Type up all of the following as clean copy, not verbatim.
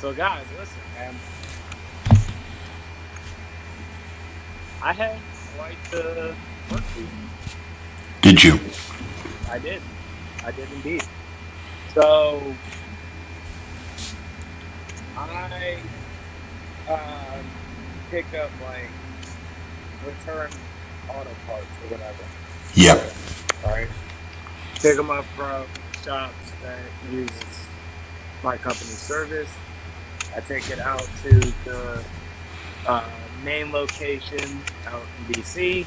So guys, listen, man. I had quite the work week. Did you? I did. I did indeed. So I pick up like return auto parts or whatever. Yep. All right. Pick them up from shops that uses my company's service. I take it out to the main location out in DC.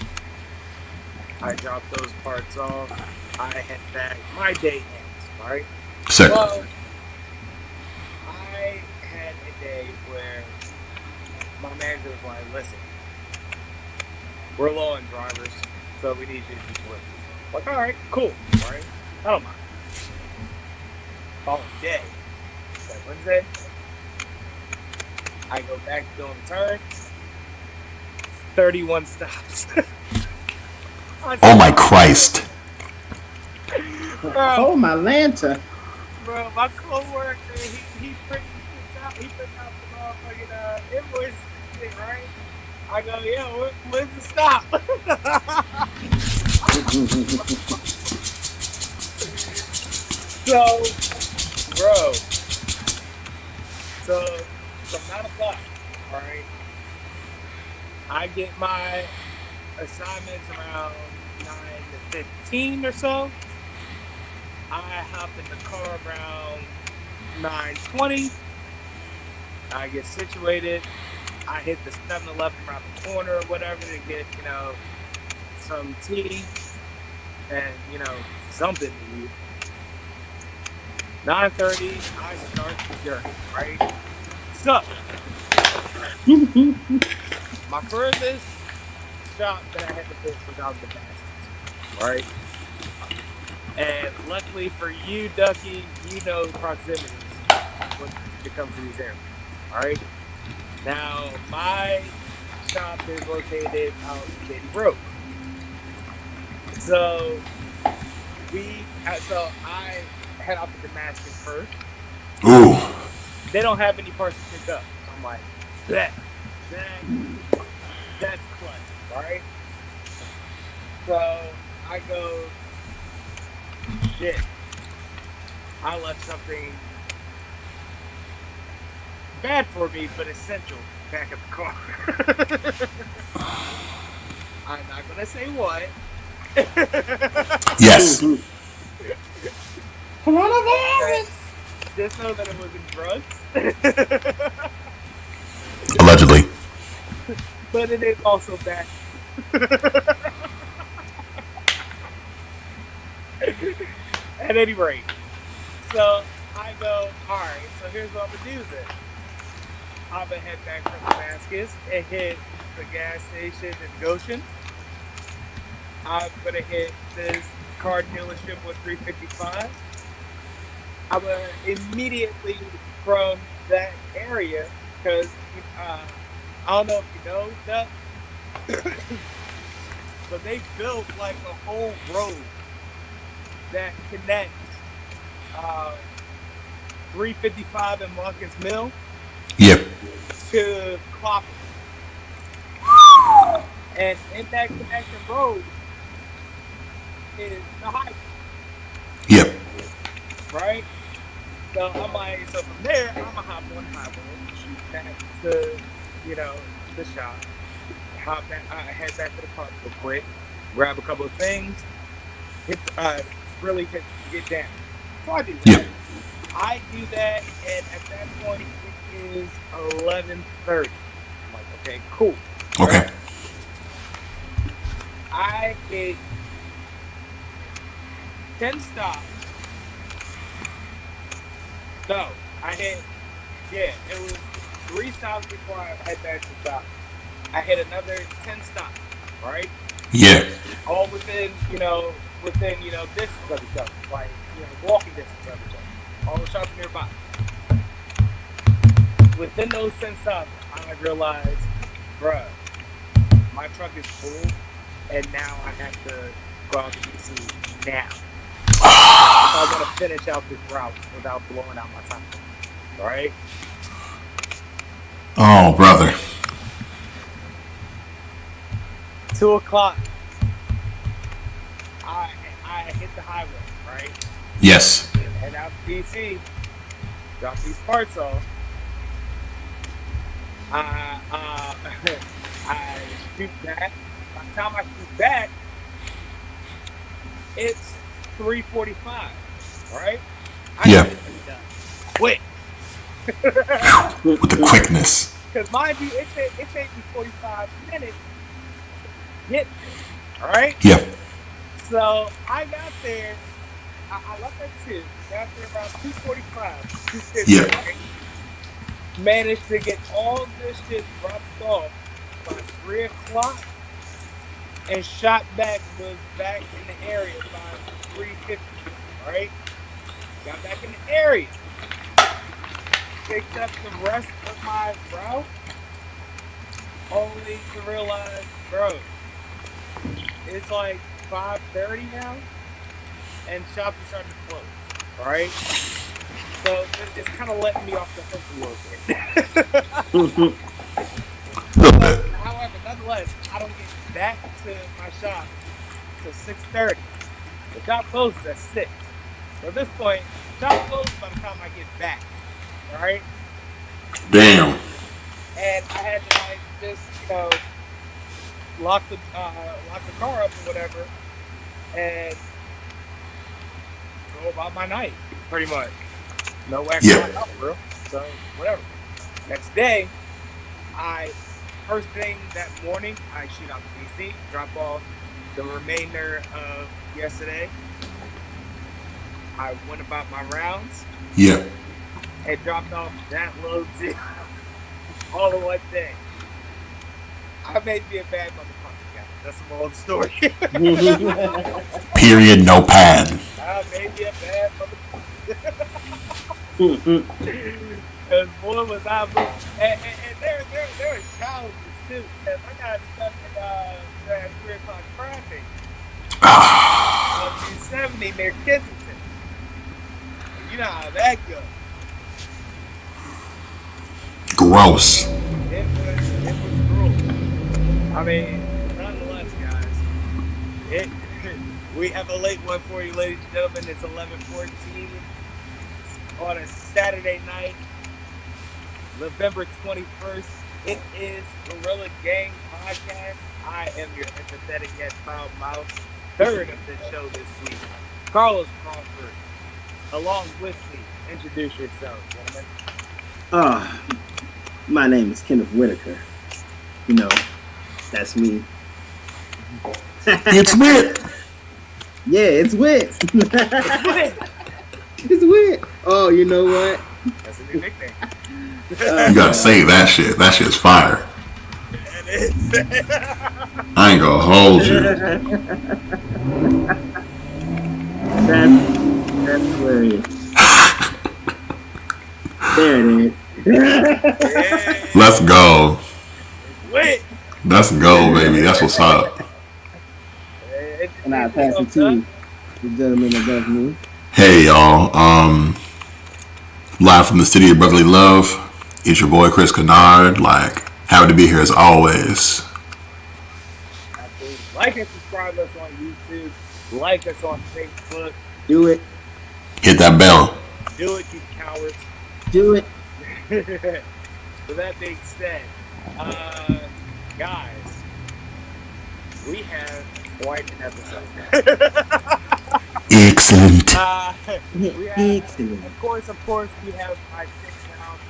I drop those parts off. I head back. My day ends, right? Sick. Well, I had a day where my manager was like, listen, we're low on drivers, so we need you to do deliveries. Like, all right, cool, right? I don't mind. Following day, that Wednesday, I go back to doing turns. 31 stops. Oh my Christ. Bro, Oh my Lanta. bro, my coworker, he prints out the motherfucking invoice and shit, right? I go, yo, where's the stop? So, bro, so from 9 o'clock, all right, I get my assignments around 9:15 or so. I hop in the car around 9:20. I get situated. I hit the 7-Eleven around the corner or whatever to get, some tea and, something to eat. 9:30, I start the journey, right? So, my furthest shop that I had to pick was out the Damascus, right? And luckily for you, Ducky, you know proximities when it comes to these areas, all right? Now, my shop is located out in Katy Grove. So, I head out to Damascus first. Ooh. They don't have any parts to pick up. So I'm like, that's clutch, all right? So, I go, shit, I left something bad for me, but essential back in the car. I'm not going to say what. Yes. Coronavirus. Just know that it wasn't drugs. Allegedly. But it is also bad. At any rate, so I go, all right, so here's what I'm going to do then. I'm going to head back from Damascus and hit the gas station in Goshen. I'm going to hit this car dealership with 355. I'm going to immediately from that area, because I don't know if you know that, but they built like a whole road that connects 355 and Watkins Mill Yep. to Crawford. And in that connecting road is the highway. Yep. Right? So I'm like, so from there, I'm gonna hop on the highway, shoot back to, the shop, hop back, head back to the park real quick, grab a couple of things, really get down. So I do that. Yep. I do that, and at that point, it is 11:30. I'm like, okay, cool. Okay. Right? I hit 10 stops. No, it was 3 stops before I head back to the shop. I hit another 10 stops, right? Yeah. All within distance of each other, like, walking distance of each other. All the shops nearby. Within those 10 stops, I realized, bruh, my truck is full, and now I have to go out to DC now. I want to finish out this route without blowing out my time. All right? Oh, brother. 2 o'clock. I hit the highway, right? Yes. Head out to DC, drop these parts off. I shoot back. By the time I shoot back, it's 3:45. Right? I Yeah. got it done quick. With the quickness. Because mind you, it takes me 45 minutes to get there. All right? Yeah. So I got there. I left at 2. Got there around 2:45, 2:50. Yeah. Right? Managed to get all this shit dropped off by 3 o'clock, and shot back was back in the area by 3:50. Right? Got back in the area. Picked up the rest of my route, only to realize, bro, it's like 5:30 now, and shops are starting to close. All right, so it's kind of letting me off the hook a little bit. However, nonetheless, I don't get back to my shop till 6:30. The shop closes at 6. So at this point, the shop closes by the time I get back. All right. Damn. And I had to like just lock the car up or whatever, and go about my night pretty much. No extra out, bro. So whatever. Next day, first thing that morning, I shoot out to DC, drop off the remainder of yesterday. I went about my rounds. Yeah. And dropped off that load too. All in one day. I may be a bad motherfucker, guys. That's a old story. Period. No pad. I may be a bad motherfucker. Because boy was I moving. And there were challenges too. Because I got stuck in that 3 o'clock traffic on 270 near Kensington. You know how that goes. Gross. It was brutal. I mean, nonetheless, guys, we have a late one for you, ladies and gentlemen. It's 11:14 on a Saturday night, November 21st. It is Gorilla Gang Podcast. I am your empathetic yet foul mouth, third of the show this week, Carlos Crawford. Along with me, introduce yourself, gentlemen. My name is Kenneth Whitaker. You know, that's me. It's Wit. Yeah, it's Wit. It's Wit. Oh, you know what? That's a new nickname. You gotta say that shit. That shit's fire. It is. I ain't gonna hold you. That's hilarious. There it is. Yeah. Let's go. Wait. Let's go, baby. That's what's up. And I pass it to you, the gentleman above me. Hey, y'all. Live from the city of brotherly love. It's your boy Chris Kennard. Like, happy to be here as always. Absolutely. Like and subscribe us on YouTube. Like us on Facebook. Do it. Hit that bell. Do it, you cowards. Do it. With that being said, guys, we have quite an episode. Excellent. We have, Excellent. of course, we have my 10 count,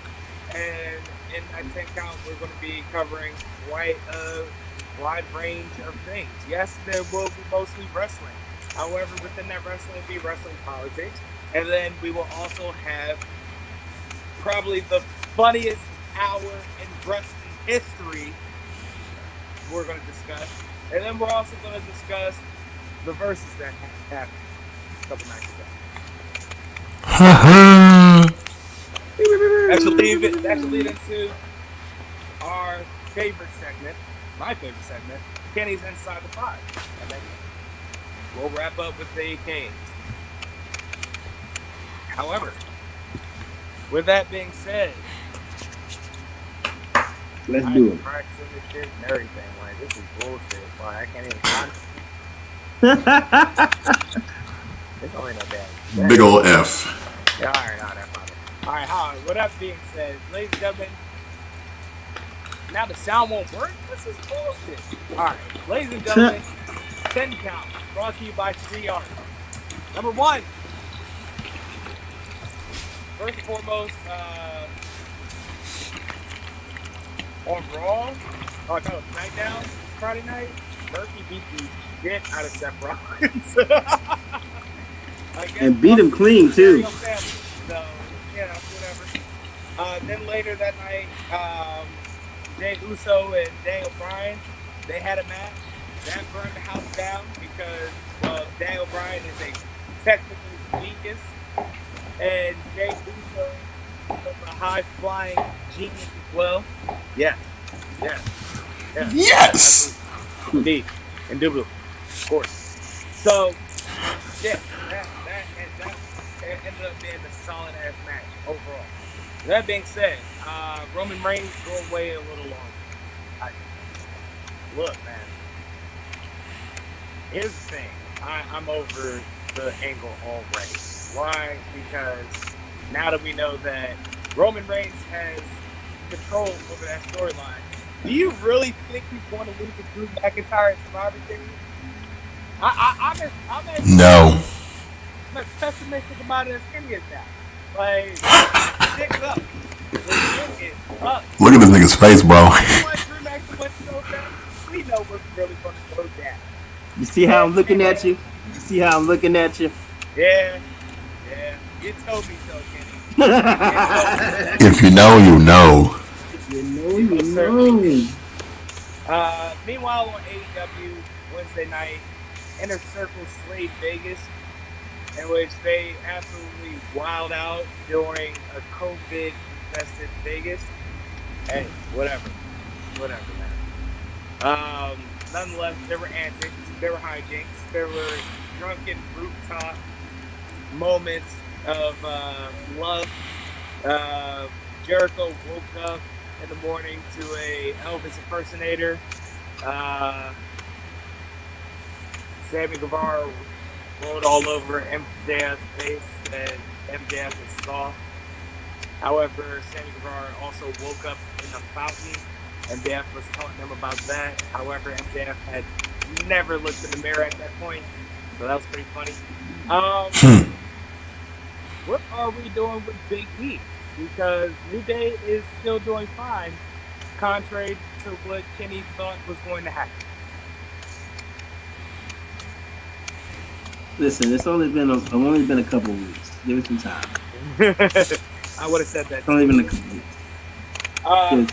and in that 10 count, we're going to be covering quite a wide range of things. Yes, there will be mostly wrestling. However, within that wrestling will be wrestling politics, and then we will also have probably the funniest hour in wrestling history we're going to discuss. And then we're also going to discuss the Verzuz that happened a couple nights ago. That should lead into our favorite segment, my favorite segment, Kenny's Inside the Five. And then we'll wrap up with the Canes. However, with that being said, Let's I do it. practicing this shit and everything. Like, this is bullshit. Like, I can't even find it. It's only not bad. Big old F. Yeah, all right, that's fine. All right, Howard, with that being said, ladies and gentlemen, now the sound won't work? This is bullshit. All right, ladies and gentlemen, 10 count, brought to you by 3 Yards. Number 1, first and foremost, on Raw, SmackDown Friday night, Murphy beat the shit out of Seth Rollins. And beat him clean, too. So, whatever. Then later that night, Jay Uso and Daniel Bryan, they had a match. That burned the house down because Daniel Bryan is a technical genius. And Jay Uso was a high-flying genius as well. Yes. Yes! Indeed. Indubitably. Of course. So, yeah, that ended up being a solid-ass match overall. That being said, Roman Reigns go away a little longer. Look, man. Here's the thing. I'm over the angle already. Why? Because now that we know that Roman Reigns has control over that storyline, do you really think he's going to lose to Drew McIntyre at Survivor Series? I'm as pessimistic about it as Kenny is now. Like, stick up. Look at this nigga's face, bro. We know what's really going to go down. You see how I'm looking at you? Yeah. You told me so, Kenny. If you know, you know. Meanwhile, on AEW Wednesday night, Inner Circle slayed Vegas, in which they absolutely wild out during a COVID-infested Vegas. Hey, whatever, man. Nonetheless, there were antics, there were hijinks, there were drunken rooftop moments of love. Jericho woke up in the morning to a Elvis impersonator. Sammy Guevara rolled all over MJF's face and MJF is soft. However, Sammy Guevara also woke up in a fountain. MJF was telling them about that. However, MJF had never looked in the mirror at that point, so that was pretty funny. What are we doing with Big E? Because New Day is still doing fine, contrary to what Kenny thought was going to happen. Listen, I've only been a couple weeks. Give it some time. I would have said that. It's only been a couple weeks. On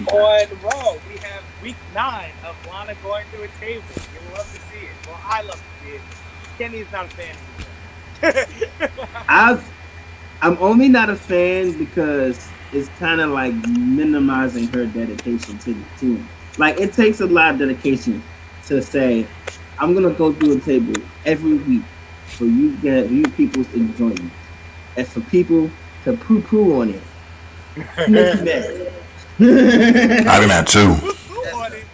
Raw, we have week 9 of Lana going through a table. You love to see it. Well, I love to see it. Kenny's not a fan of it. I'm only not a fan because it's kind of like minimizing her dedication to him. Like, it takes a lot of dedication to say, I'm gonna go through a table every week for you people's enjoyment, and for people to poo on it. Makes me mad. I've been mad too.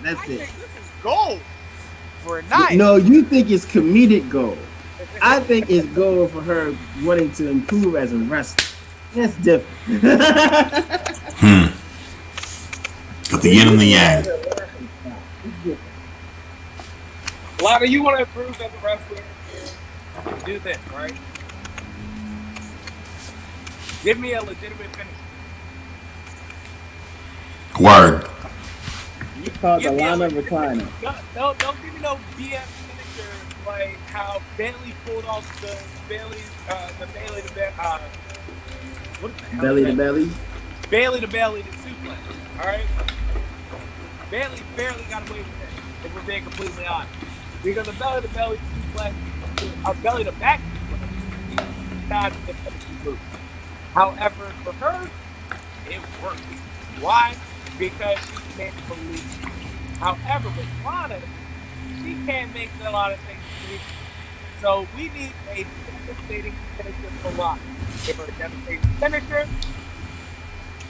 That's it. This is gold for a night. No, you think it's comedic gold. I think it's gold for her wanting to improve as a wrestler. That's different. Got the yin and the yang. Lana, you want to improve as a wrestler? Do this, right? Give me a legitimate finish. You Word. called the Lana recliner. Don't give me no BS finisher like how Bailey pulled off the Bailey to belly to suplex. All right, Bailey barely got away with that. If we're being completely honest, because the belly to belly suplex, a belly to back suplex, not the finishing move. However, for her, it works. Why? Because she can't believe. However, with Lana, she can't make a lot of things believe. So we need a devastating finisher for Lana. Give her a devastating finisher.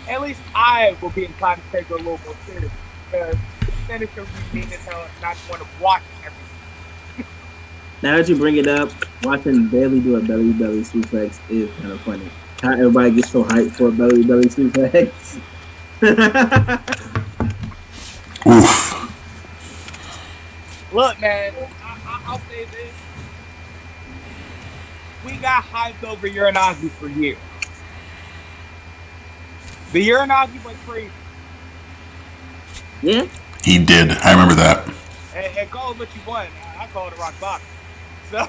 At least I will be inclined to take her a little more seriously. because the finisher would be mean as hell not to want to watch everything. Now that you bring it up, watching Bailey do a belly suplex is kind of funny. How everybody gets so hyped for a belly suplex. Oof. Look, man, I'll say this. We got hyped over Uranagi for years. The Uranagi went crazy. Yeah. He did. I remember that. And call it what you want. I call it a rock bottom. So,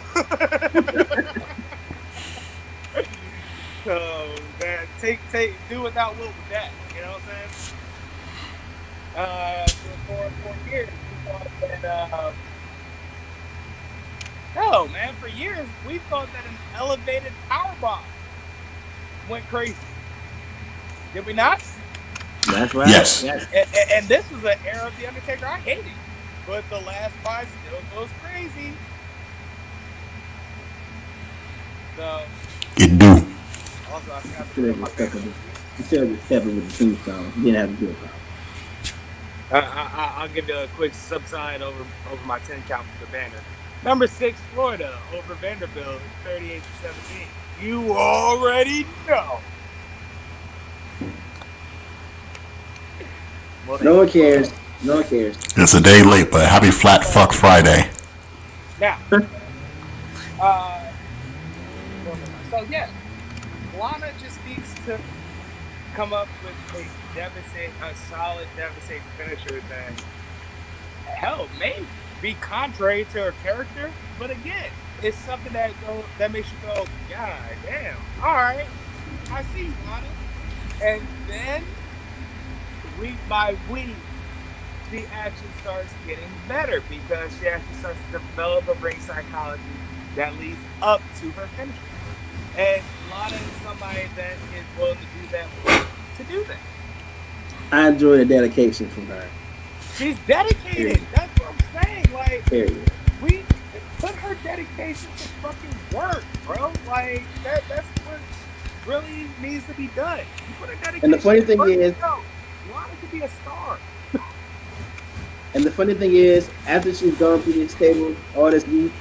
so that do without will with that. You know what I'm saying? For years we thought that no, man, for years we thought that an elevated powerbomb went crazy. Did we not? That's right. Yes. And this was an era of The Undertaker I hated. But the last five still goes crazy. So It do. also I forgot to You put my family. should have stepped with the theme song. You didn't have to do it. I'll give you a quick subside over my 10 count for the banner. Number 6, Florida over Vanderbilt, 38-17. You already know. Well, No one cares. No one cares. It's a day late, but happy Flat Fuck Friday. Now, so yeah, Lana just needs to come up with a solid, devastating finisher that, hell, may be contrary to her character, but again, it's something that makes you go, God damn, all right, I see you, Lana. And then, week by week, she actually starts getting better because she actually starts to develop a ring psychology that leads up to her finisher. And Lana is somebody that is willing to do that. I enjoy the dedication from her. She's dedicated. That's what I'm saying. Like, Period. we put her dedication to fucking work, bro. Like, that's what really needs to be done. You put her dedication. And the funny thing is, Lana could be a star. And the funny thing is, after she's gone through this table all this week,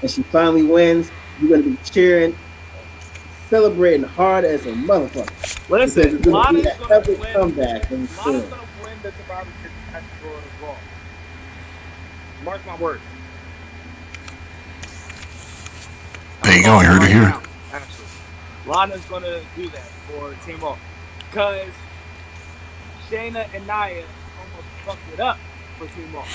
and she finally wins, you're gonna be cheering, celebrating hard as a motherfucker. Listen, Lana's gonna win. Comeback Lana's gonna win the Survivor Series match for Raw. Mark my words. There you go. You heard it here. Actually, Lana's gonna do that for Team Raw because Shayna and Nia almost fucked it up for Team Raw.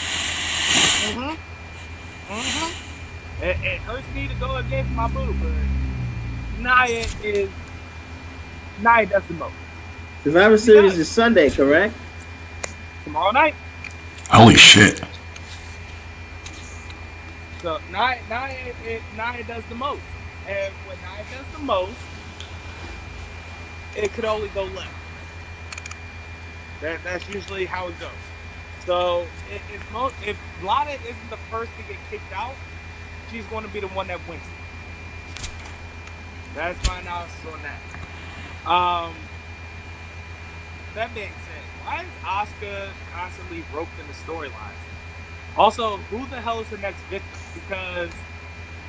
It hurts me to go against my boo, but Nia does the most. Survivor Series is Sunday, correct? Tomorrow night. Holy shit. So Nia does the most, and when Nia does the most, it could only go left. That's usually how it goes. So if Lana isn't the first to get kicked out, she's going to be the one that wins it. That's my analysis on that. That being said, why is Asuka constantly roped in the storylines? Also, who the hell is her next victim? Because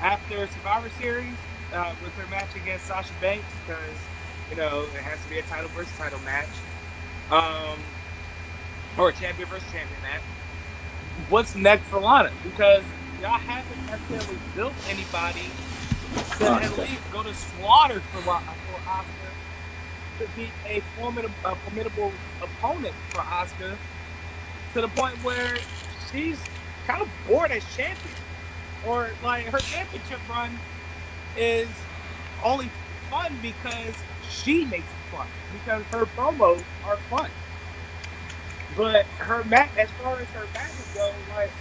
after Survivor Series, with her match against Sasha Banks, because, it has to be a title versus title match, or a champion versus champion match, what's next for Lana? Because y'all haven't necessarily built anybody to at least go to slaughter for Asuka, to be a formidable opponent for Asuka, to the point where she's kind of bored as champion. Or, like, her championship run is only fun because she makes it fun. Because her promos are fun. But her as far as her matches go, like,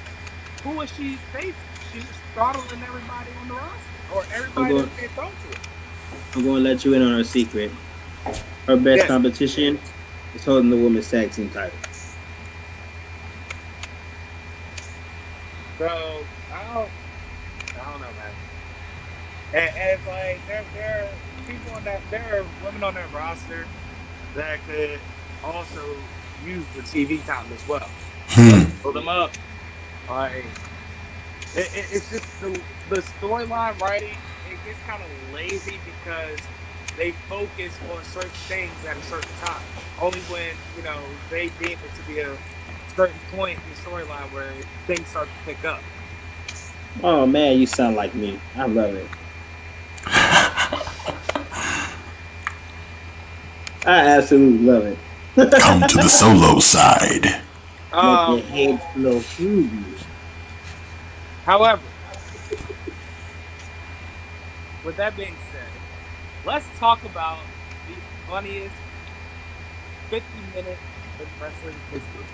who is she facing? She's throttling everybody on the roster. Or everybody that's getting thrown to her. I'm going to let you in on her secret. Her best competition is holding the women's tag team title. So, I don't know, man. And it's like, there are people there are women on that roster that could also use the TV time as well. Let's build them up. Like it's just the storyline writing. It gets kind of lazy because they focus on certain things at a certain time. Only when they deem it to be a certain point in the storyline where things start to pick up. Oh man, you sound like me. I love it. I absolutely love it. Come to the solo side. Make your head flow through you. However, with that being said, let's talk about the funniest 50 minutes in wrestling history.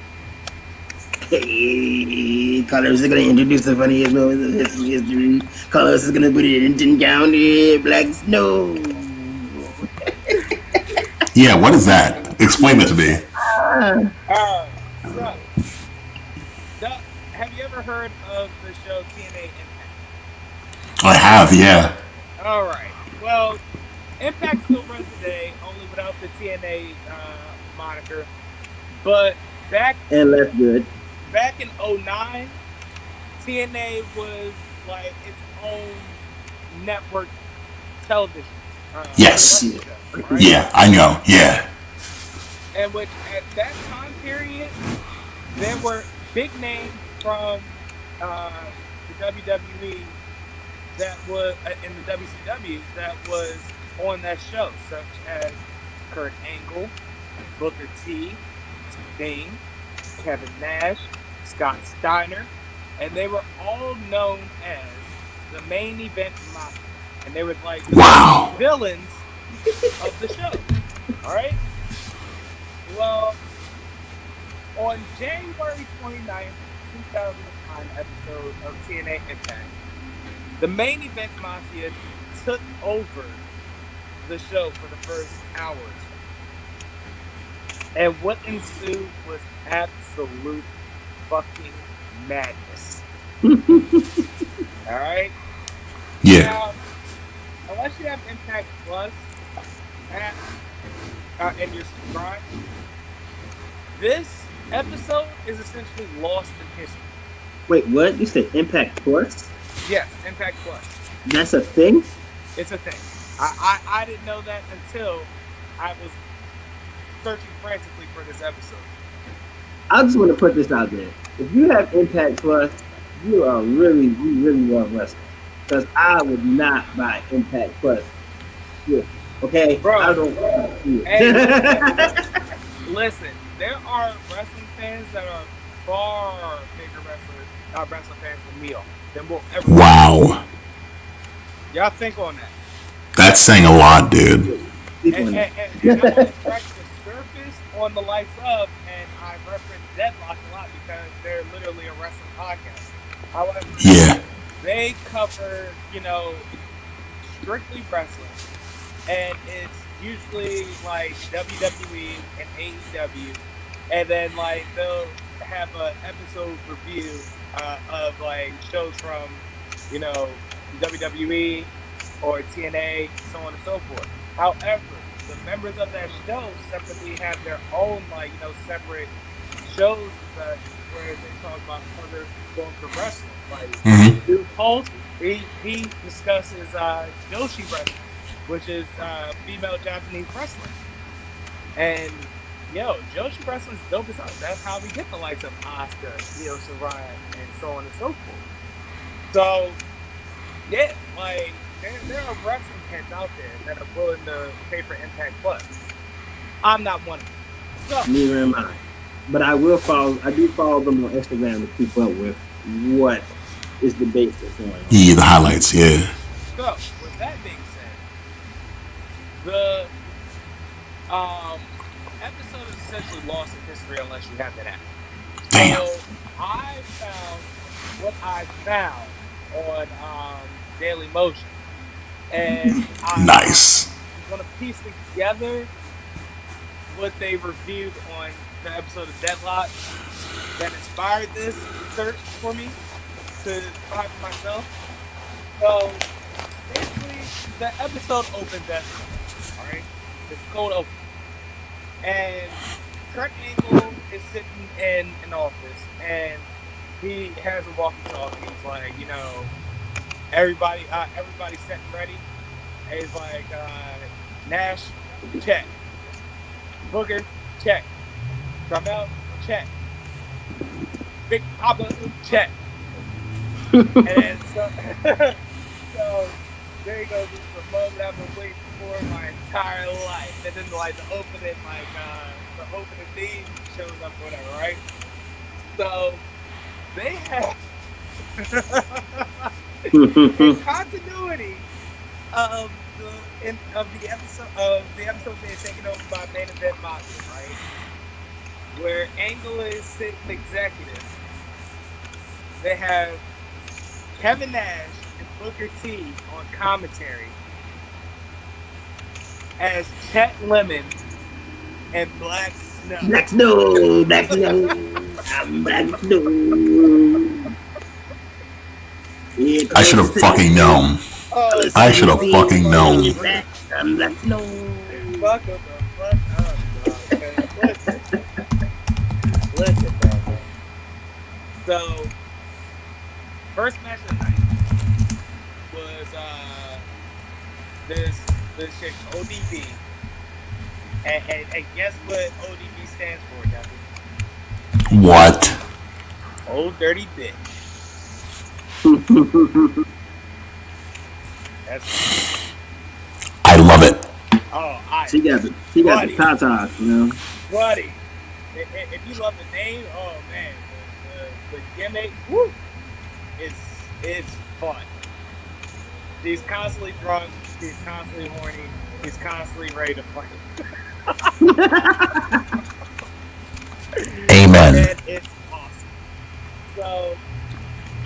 Hey, Carlos is gonna introduce the funniest moments of history. Carlos is gonna put it in County, Black Snow. Yeah, what is that? Explain it to me. Alright, so Duck, have you ever heard of the show TNA Impact? I have, yeah. Alright, well, Impact still runs today, only without the TNA moniker. But back And that's good. back in 09, TNA was like its own network television. Yes. Show, right? Yeah, I know. Yeah. And which at that time period, there were big names from the WWE that was in the WCW that was on that show, such as Kurt Angle, Booker T, Sting, Kevin Nash, Scott Steiner, and they were all known as the main event mafia, and they were like the villains of the show. All right. Well, on January 29th, 2009 episode of TNA Impact, the main event mafia took over the show for the first hour. And what ensued was absolute fucking madness. Alright? Yeah. Now, unless you have Impact Plus and you're subscribed, this episode is essentially lost in history. Wait, what? You said Impact Plus? Yes, Impact Plus. That's a thing? It's a thing. I didn't know that until I was searching frantically for this episode. I just want to put this out there. If you have Impact Plus, you really love wrestling. Because I would not buy Impact Plus. Yeah. Okay? Bro, I don't want to see it. Hey, listen, there are wrestling fans that are far bigger wrestling fans than me than we'll ever. Wow. Y'all think on that. That's saying a lot, dude. And I want to scratch the surface on the likes of, and I reference Deadlock a lot because they're literally a wrestling podcast. However, Yeah. they cover, strictly wrestling. And it's usually like WWE and AEW. And then like they'll have an episode review of like shows from, WWE or TNA, so on and so forth. However, the members of that show separately have their own separate shows and such where they talk about other forms of wrestling. Like Dude Pulse, he discusses Joshi wrestling, which is female Japanese wrestling. And Joshi wrestling's dope as hell. That's how we get the likes of Asuka, Io Shirai, and so on and so forth. So yeah, like there are wrestling heads out there that are willing to pay for Impact Plus. I'm not one of them. So, neither am I. But I do follow them on Instagram to keep up with what is the basis going on. Yeah, the highlights, yeah. So, with that being said, the episode is essentially lost in history unless you have that app. Damn. So, I found what I found on Daily Motion. And I'm going to piece together what they reviewed on the episode of Deadlock that inspired this search for me to find for myself. So basically, the episode opens at alright, it's cold open, and Kurt Angle is sitting in an office and he has a walkie-talkie. He's like, everybody set and ready. And he's like, Nash, check. Booger, check. Carmel, check. Big Papa, check. And then so, so there you go. This is the moment I've been waiting for my entire life. And then like the opening theme shows up, whatever, right? So they have in continuity of the episode being taken over by main event Boxing, right? Where Angle is sitting executive. They have Kevin Nash and Booker T on commentary as Chet Lemon and Black Snow. Black Snow, Black Snow, I'm Black Snow. Yeah, I should have fucking known. Oh, I should have fucking known. I'm Black Snow. Fuck the fuck up, dog, man. Listen, man. So, first match of the night was this chick ODB, and guess what ODB stands for, Ducky? What? Old dirty bitch. That's I love it. She got the tatas, buddy. If you love the name, oh man, the gimmick, woo, it's fun. She's constantly drunk. She's constantly horny. She's constantly ready to fuck. Amen. And it's awesome. So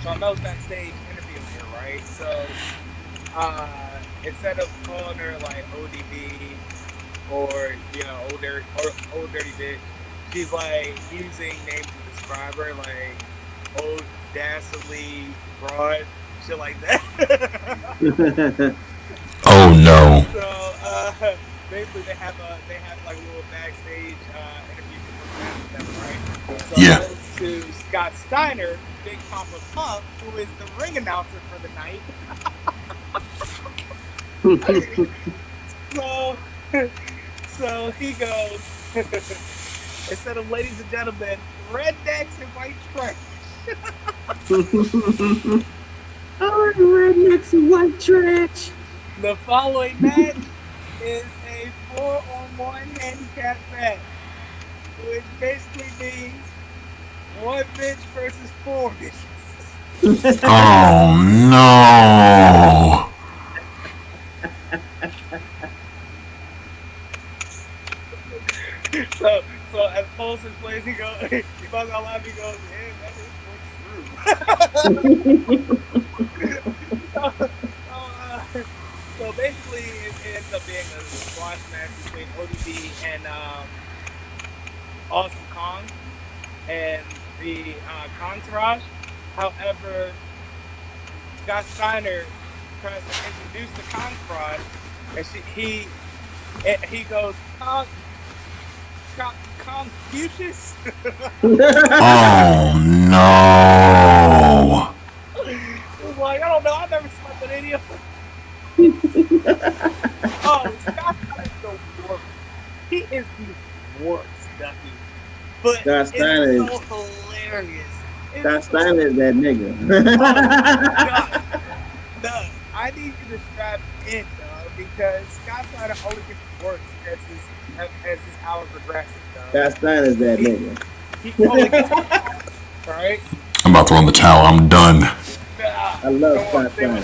Carmel's backstage interviewing her, right? So instead of calling her like ODB or old dirty bitch, she's like using names to describe her, like old dastardly broad, shit like that. Oh no. So basically they have like a little backstage interview with them, right? So Yeah. it goes to Scott Steiner, Big Papa Pump, who is the ring announcer for the night. So he goes, instead of ladies and gentlemen, rednecks and white trash. Oh, rednecks and white trash. The following match is a 4-on-1 handicap match, which basically means one bitch versus four bitches. Oh no. So as Paulson plays, he goes, he busts out laughing, he goes, yeah, that is what's true. So basically, it ends up being a squash match between ODB and Awesome Kong and the Entourage. However, Scott Steiner tries to introduce the Entourage, and he goes, Confucius? Oh no. It was like, I don't know, I never slept with any of them. Oh, Scott Steiner's the worst. He is the worst, Ducky. But Scott Steiner it's so hilarious. Scott Steiner is that nigga. No, I need you to strap in, dog, because Scott Steiner only gets worse as his hour progresses, dog. Scott Steiner is that nigga. He only gets worse, alright? I'm about to throw in the towel. I'm done. I love Scott Steiner.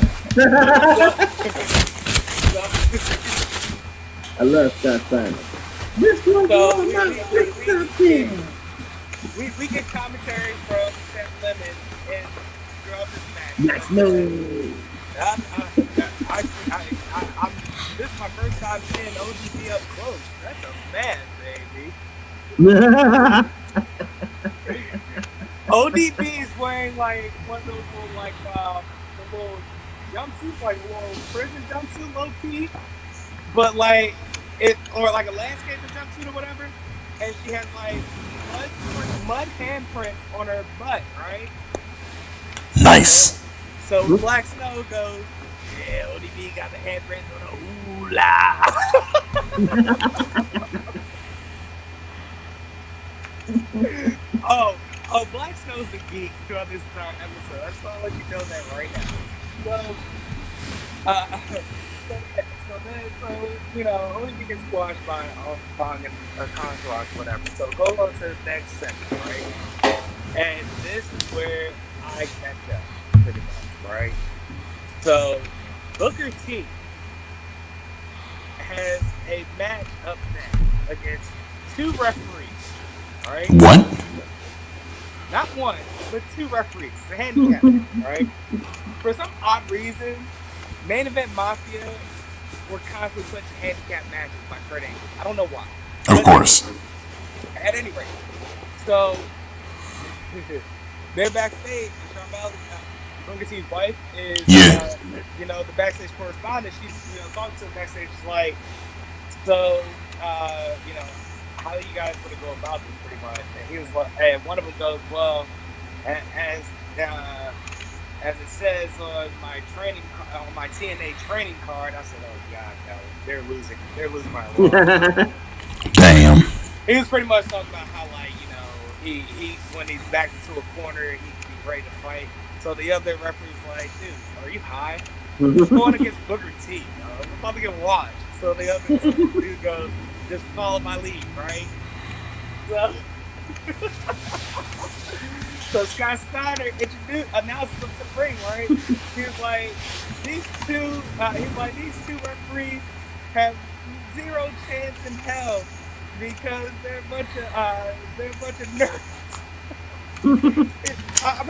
I love Scott Steiner. This was we get commentary from Seth Lemon and throughout this match. Yes, no. This is my first time seeing OGB up close. That's a man, baby. ODB is wearing like one of those little the little jumpsuits, like a little prison jumpsuit, low key. But like or like a landscaping jumpsuit or whatever, and she has like mud handprints on her butt, right? So Nice. so Black Snow goes, yeah, ODB got the handprints on her hula. Black Snow's the geek throughout this entire episode. I just want to let you know that right now. So, ODB gets squashed by Awesome Kong and Contour, whatever. So go on to the next segment, right? And this is where I catch up, pretty much, right? So Booker T has a match up next against two referees, right? What? Not one, but two referees. It's a handicap match, right? For some odd reason, Main Event Mafia were constantly pushing handicap matches by Kurt Angle. I don't know why. Of course. At any rate, so they're backstage. Charmel, Booker T's wife, is the backstage correspondent. She's talking to the backstage. She's like, so how are you guys going to go about this, pretty much? And he was like, and one of them goes, well, as it says on my TNA training card. I said, oh god, no, they're losing my lord. Damn. He was pretty much talking about how, like, he when he's backed into a corner, he can be ready to fight. So the other referee's like, dude, are you high? We're going against Booker T. We're about to get washed. So the other dude goes, just follow my lead, right? So Scott Steiner announced them to the ring, right? He was like, these two referees have zero chance in hell because they're a bunch of nerds.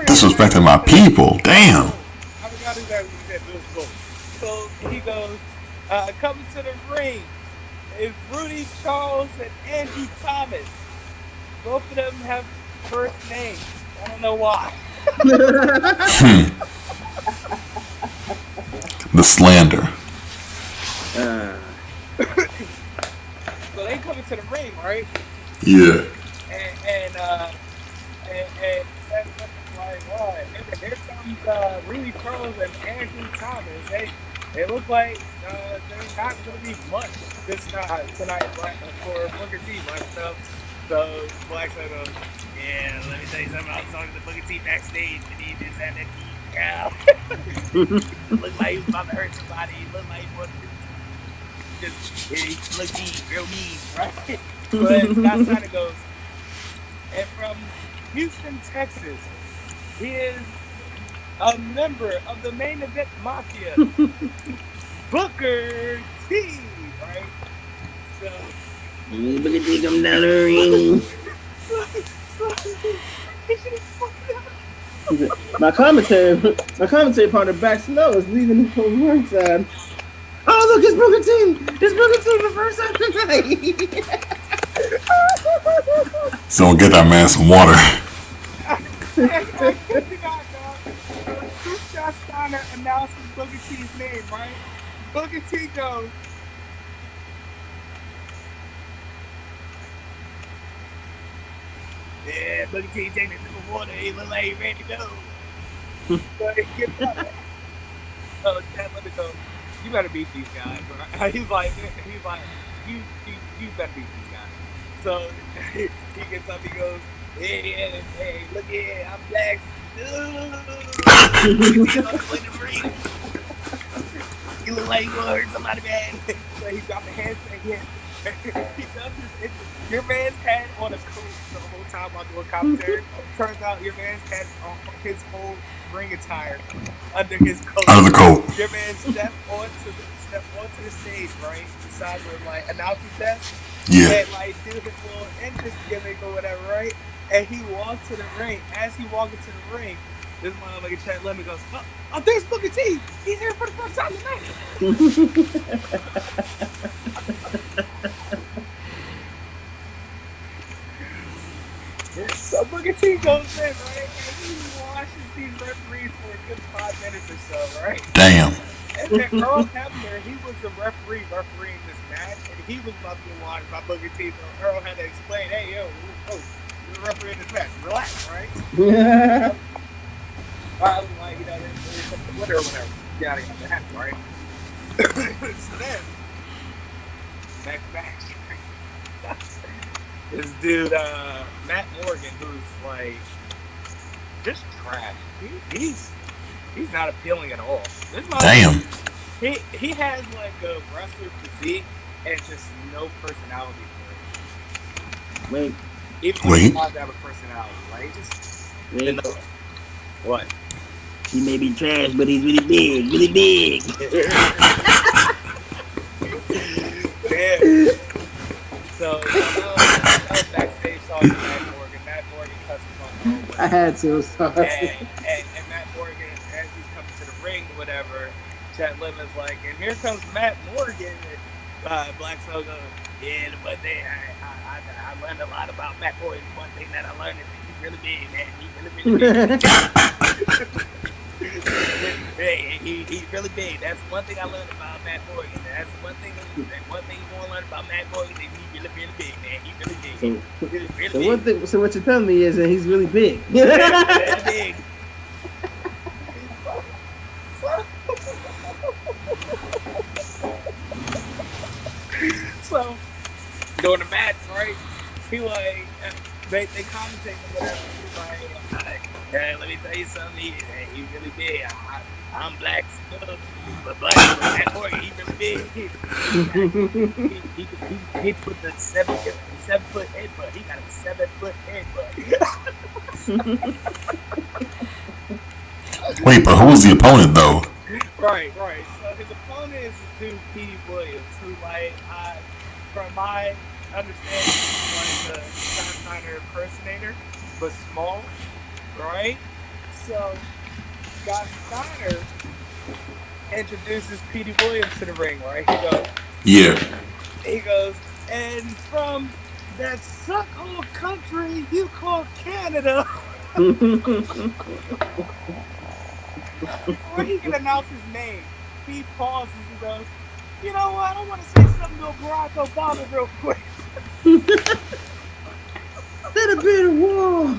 Disrespecting my people. Damn. I forgot exactly what he said, but it was cool. So he goes, coming to the ring is Rudy Charles and Andrew Thomas. Both of them have first names. I don't know why. The slander. So they come into the ring, right? Yeah. And that's like, what? Here comes Rudy Charles and Andrew Thomas. They look like there's not going to be much tonight for Booker T. So Black Snow goes, yeah, let me tell you something. I was talking to Booker T backstage, and he just had that knee down. Looked like he was about to hurt somebody. He looked like he wanted to he looked mean, real mean, right? But Scott Steiner goes, and from Houston, Texas, he is a member of the Main Event Mafia, Booker T, right? So Booker T come down the ring. My commentary partner Back Snow is leaving the ringside. Oh look, it's Booker T! It's Booker T for the first time tonight. So get that man some water. Scott Steiner announces Booker T's name, right? Booker T goes, yeah, Booker T taking a sip of water. He look like he ready to go. So Chad let me go, you better beat these guys, right? He's like, you better beat these guys. So he gets up, he goes, hey, look here, I'm Black. You look like you gonna hurt somebody bad. So he dropped the handstand again. He does his your man's had on a coat the whole time while doing commentary. Turns out your man's had his whole ring attire under his coat. Under the coat. Your man stepped onto the stage, right? Beside where like announcing desk. Yeah. And like do his little entrance gimmick or whatever, right? And he walked to the ring. As he walked into the ring, this motherfucker Chad Lemon goes, oh, there's Booker T. He's here for the first time tonight. So Booker T goes in, right? And he washes these referees for a good 5 minutes or so, right? Damn. And then Earl Hebner, he was the referee refereeing this match, and he was about to get watched by Booker T. So Earl had to explain, "Hey, yo, you're the referee in this match. Relax, right?" Yeah. I was like, there's some Twitter or whatever. Yeah, that happened, right? So then, next match, this dude, Matt Morgan, who's like just trash. He's not appealing at all. Damn. He has like a wrestler physique and just no personality for it. Wait. Even though he does have a personality, right? Wait. What? He may be trash, but he's really big. Really big. Yeah. So I was backstage talking to Matt Morgan. Matt Morgan cussed him off. I had to. Sorry. And Matt Morgan, as he's coming to the ring, whatever, Chet Lemon's like, and here comes Matt Morgan. And Black Snow goes, yeah, the one thing I learned a lot about Matt Morgan. One thing that I learned is that he's really big, man. He's really big. He's really big. That's one thing I learned about Matt Morgan. That's one thing you want to learn about Matt Morgan is he's really big, man. He's really big. Really big. So what you're telling me is that he's really big. Really big. So during the match, right? He like they commentate or whatever. He's like, hey, let me tell you something. He's really big. I'm Black Snow, but Matt Morgan, he's really big. He put the 7-foot headbutt. He got a 7-foot headbutt. Wait, but who was the opponent though? Right. So his opponent is this dude, Petey Williams, who like from my understanding is like the Scott Steiner impersonator, but small, right? So Scott Steiner introduces Petey Williams to the ring, right? He goes, and from that suck-hole country you call Canada. Before he can announce his name, he pauses and goes, you know what, I want to say something to Barack Obama real quick. That'd be a wall.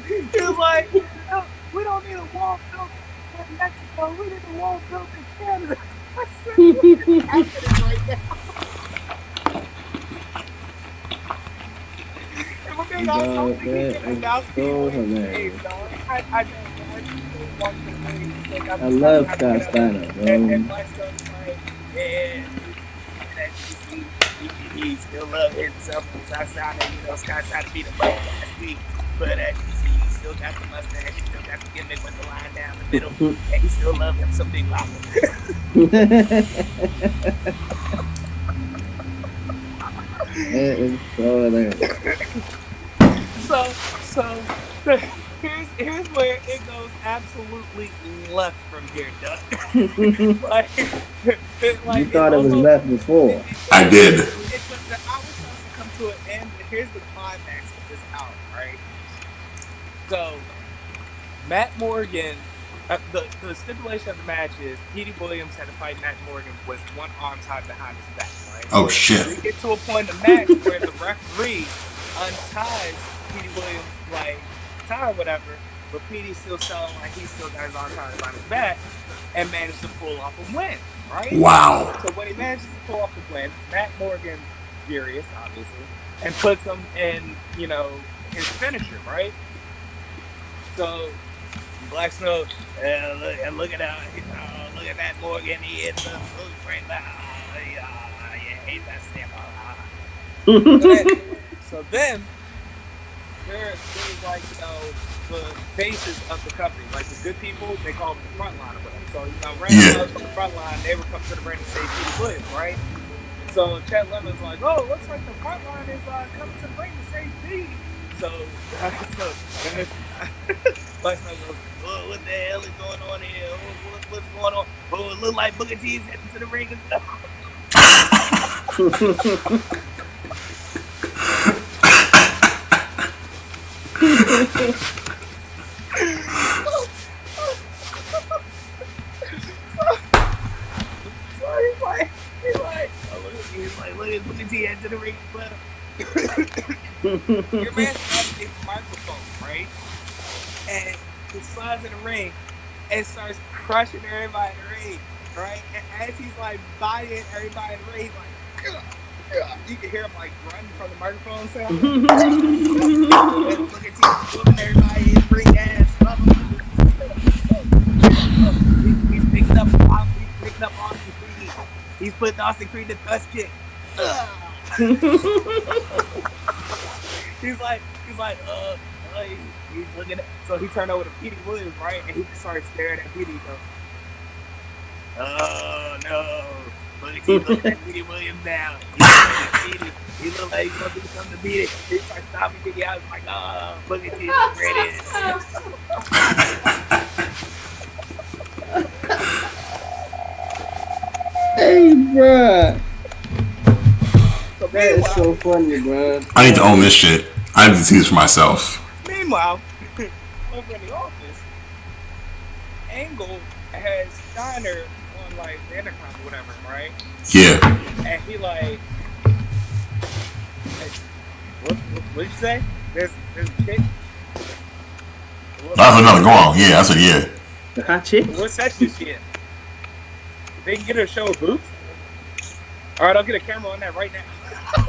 He was like, no, we don't need a wall built in Mexico, we need a wall built in Canada. I said, what is happening right now? And one thing I don't think he can announce people's names, dog. I love Scott Steiner, bro. And Black Stone's like, yeah, he still loves himself from Scott Steiner. You know, Scott Steiner beat him up last week. But as you see, he still got the mustache, he still got the gimmick with the line down the middle, and he still loves him some Big Papa. It is so hilarious. So here's where it goes absolutely left from here, Duck. like you thought it was left before. I did. The hour starts to come to an end, but here's the climax of this hour, right? So Matt Morgan, the stipulation of the match is Petey Williams had to fight Matt Morgan with one arm tied behind his back, right? Oh shit. We get to a point in the match where the referee unties Petey Williams like tie or whatever, but Petey's still selling like he's still got his arm tied behind his back and managed to pull off a win, right? Wow. So when he manages to pull off the win, Matt Morgan's furious, obviously, and puts him in, his finisher, right? So Black Snow, look at that, look at Matt Morgan. He hit the right now. He's that step. So then there's like the faces of the company, like the good people, they call them the front line or whatever. So Randall from the front line, they would come to the ring and say Petey Williams, right? So Chet Lemon's like, oh, looks like the front line is coming to the ring to say Petey. So Black Snow goes, oh, what the hell is going on here? What's going on? Oh, it looks like Booker T's heading to the ring and stuff. Your man grabs his microphone, right? And he slides in the ring and starts crushing everybody in the ring, right? And as he's like buying everybody in the ring, he's like, "Gah, gah." You can hear him like grunting from the microphone sound. Look at you whooping everybody in ring ass. He's picking up Austin Creed. He's putting Austin Creed to dust kick. he's like, he's looking at. So he turned over to Petey Williams, right? And he started staring at Petey. He goes, "Oh no!" Look at you looking at Petey Williams now. He looked like he's gonna do something to beat it. He started stopping Petey. I was like, "Oh, look at you, there it is." Hey, bruh. So That is so funny, bro. I need to own this shit. I need to see this for myself. Meanwhile, over in the office, Angle has Steiner on like the intercom or whatever, right? Yeah. And he like, hey, what did you say? There's a chick. I heard nothing go on. Yeah, I said yeah. The hot chick? What section is she in? They can get her to show her boobs. All right, I'll get a camera on that right now.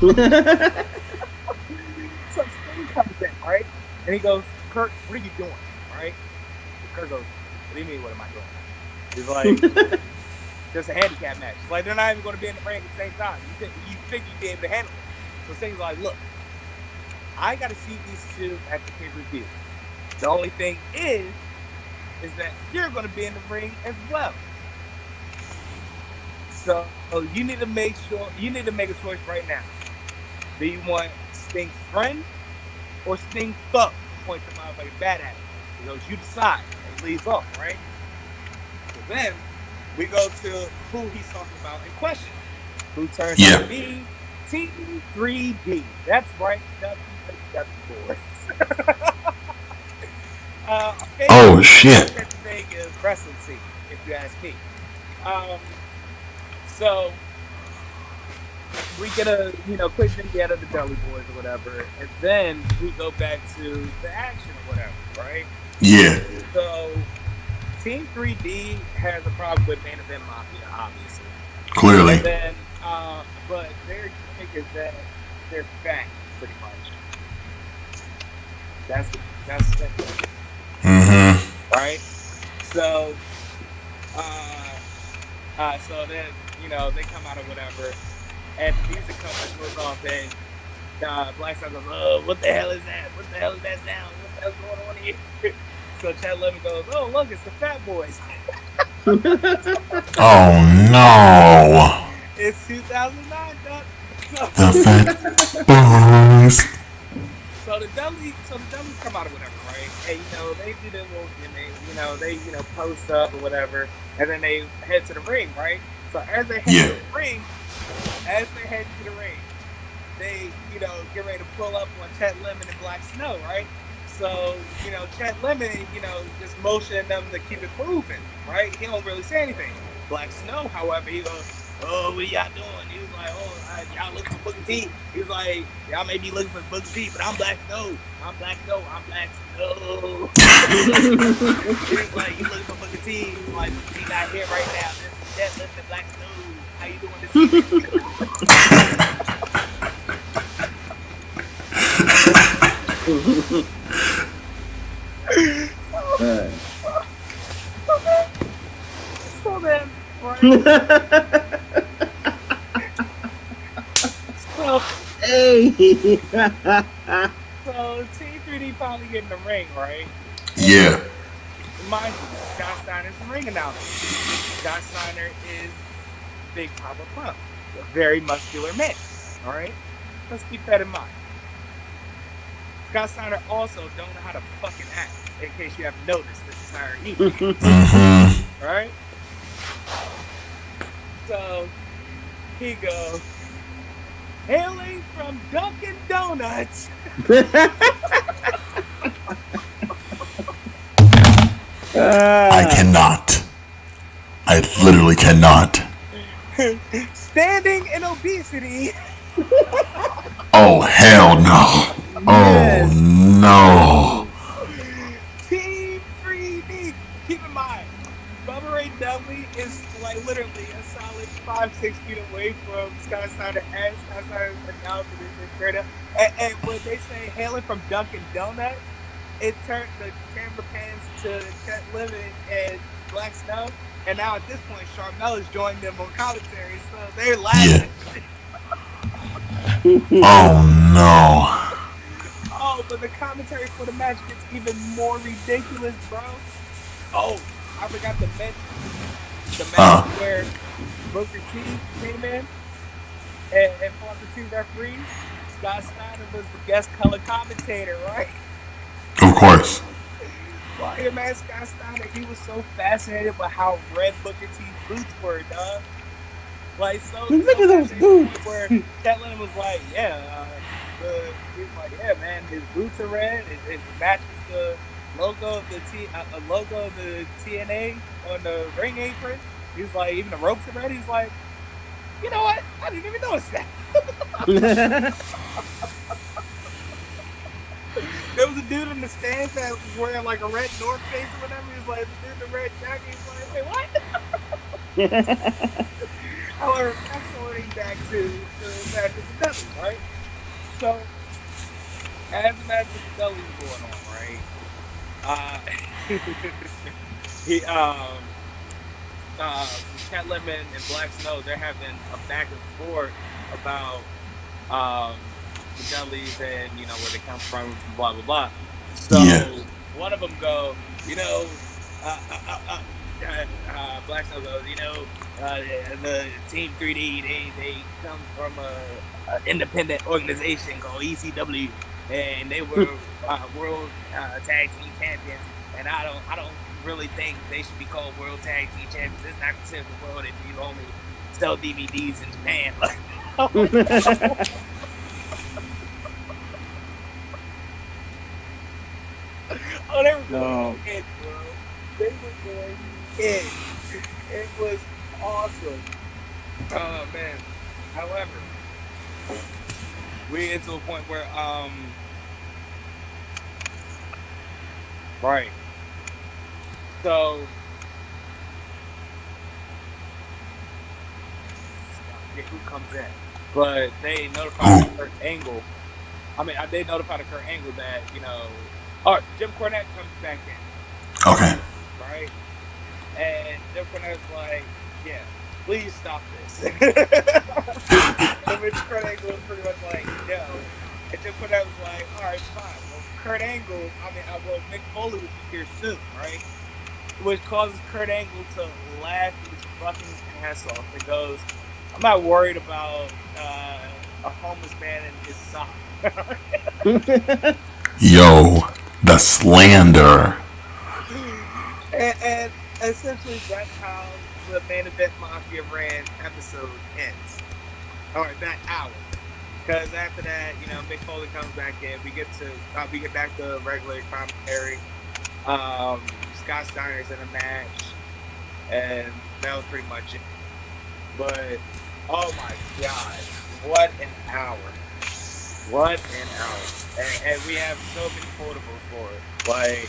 So Sting comes in, right? And he goes, "Kurt, what are you doing?" Right? And Kurt goes, "What do you mean, what am I doing?" He's like, "Just a handicap match." Like, they're not even going to be in the ring at the same time. You think you'd be able to handle it. So Sting's like, "Look, I got to see these two at the pay-per-view. The only thing is that you're going to be in the ring as well. So you need to make a choice right now. Do you want Sting's friend or Sting's thug?" Point them out like a bad at it. He goes, "You decide." And leaves off, right? So then we go to who he's talking about in question. Who turns out to be Team 3D. That's right, Ducky boys. Oh shit. Vegas wrestling scene, if you ask me. So we get a quick vignette of the Dudley Boys or whatever, and then we go back to the action or whatever, right? Yeah. So Team 3D has a problem with Main Event Mafia, obviously. Clearly. And then, but their gimmick is that they're fat, pretty much. That's it. Mm-hmm. Right? So, so then, they come out or whatever, and the music goes off, and Black Star goes, "Oh, what the hell is that? What the hell is that sound? What the hell's going on here?" So Chad Lemon goes, "Oh, look, it's the Fat Boys." Oh no. It's 2009, Doc. The Fat Boys. So the Dudleys come out or whatever, right? And they do their little gimmick, they post up or whatever, and then they head to the ring, right? So as they head to the ring, they get ready to pull up on Chet Lemon and Black Snow, right? So Chet Lemon, just motioning them to keep it moving, right? He don't really say anything. Black Snow, however, he goes, "Oh, what are y'all doing?" He was like, "Oh, y'all looking for Booker T?" He was like, "Y'all may be looking for Booker T, but I'm Black Snow. I'm Black Snow. I'm Black Snow." He was like, "You looking for Booker T?" He was like, "Booker T not here right now. This is Chet Lemon and Black Snow. How you doing this evening?" So then, right? Hey. So Team 3D finally get in the ring, right? Yeah. Mind you, Scott Steiner's the ring announcer. Scott Steiner is Big Papa Pump, a very muscular man. All right, let's keep that in mind. Scott Steiner also don't know how to fucking act. In case you haven't noticed this entire evening. Mm-hmm. Right? So he goes, "Hailing from Dunkin' Donuts." I cannot. I literally cannot. "Standing in obesity." Oh hell no. Oh Yes. no. Team 3D. Keep in mind, Bubba Ray Dudley is like literally a solid 5-6 feet away from Sky Snyder as Sky Snyder announced it is straight up. And when they say hailing from Dunkin' Donuts, it turned the camera pans to Chet Lemon and Black Snow. And now at this point, Charmel has joined them on commentary, so they're laughing Yeah. at shit. Oh no. Oh, but the commentary for the match gets even more ridiculous, bro. Oh, I forgot to mention the match Uh, where Booker T came in and fought the two referees. Scott Steiner was the guest color commentator, right? of course. Well, your man Scott Steiner, he was so fascinated by how red Booker T's boots were, dog. Like Look so at those fascinated to the point boots. where Cat Lennon was like, yeah, he was like, yeah, man, his boots are red. It matches the logo of logo of the TNA on the ring apron. He's like, even the ropes are red. He's like, you know what? I didn't even notice that. There was a dude in the stands that was wearing like a red North Face or whatever. He was like, the dude in the red jacket. He's like, wait, what? However, fast forwarding back to the match with the Dudleys, right? So, as the match with the Dudleys is going on, right? He Cat Lemon and Black Snow, they're having a back and forth about the Dudleys and where they come from, blah blah blah. Yeah. So one of them go, uh, uh, uh, Black Snow goes, the Team 3D, they come from a independent organization called ECW, and they were World Tag Team Champions. And I don't really think they should be called World Tag Team Champions. It's not considered the world if you only sell DVDs in Japan. Oh, they were going in, bro. They were going in. It was awesome. Oh man. However, we get to a point where right. So I forget who comes in, but they notified Kurt Angle. I mean, they notified Kurt Angle that Jim Cornette comes back in. Okay. Right? And Jim Cornette's like, yeah, please stop this. And Kurt Angle was pretty much like, no. And Jim Cornette was like, all right, fine. Well, Mick Foley will be here soon, right? Which causes Kurt Angle to laugh his fucking ass off. It goes, I'm not worried about a homeless man in his sock. Yo, the slander. And essentially, that's how the Main Event Mafia Ran episode ends, or that hour. Because after that, Mick Foley comes back in. We get back to regular commentary. Scott Steiner's in a match, and that was pretty much it. But oh my god, what an hour! What an hour! And we have so many quotables for it. Like,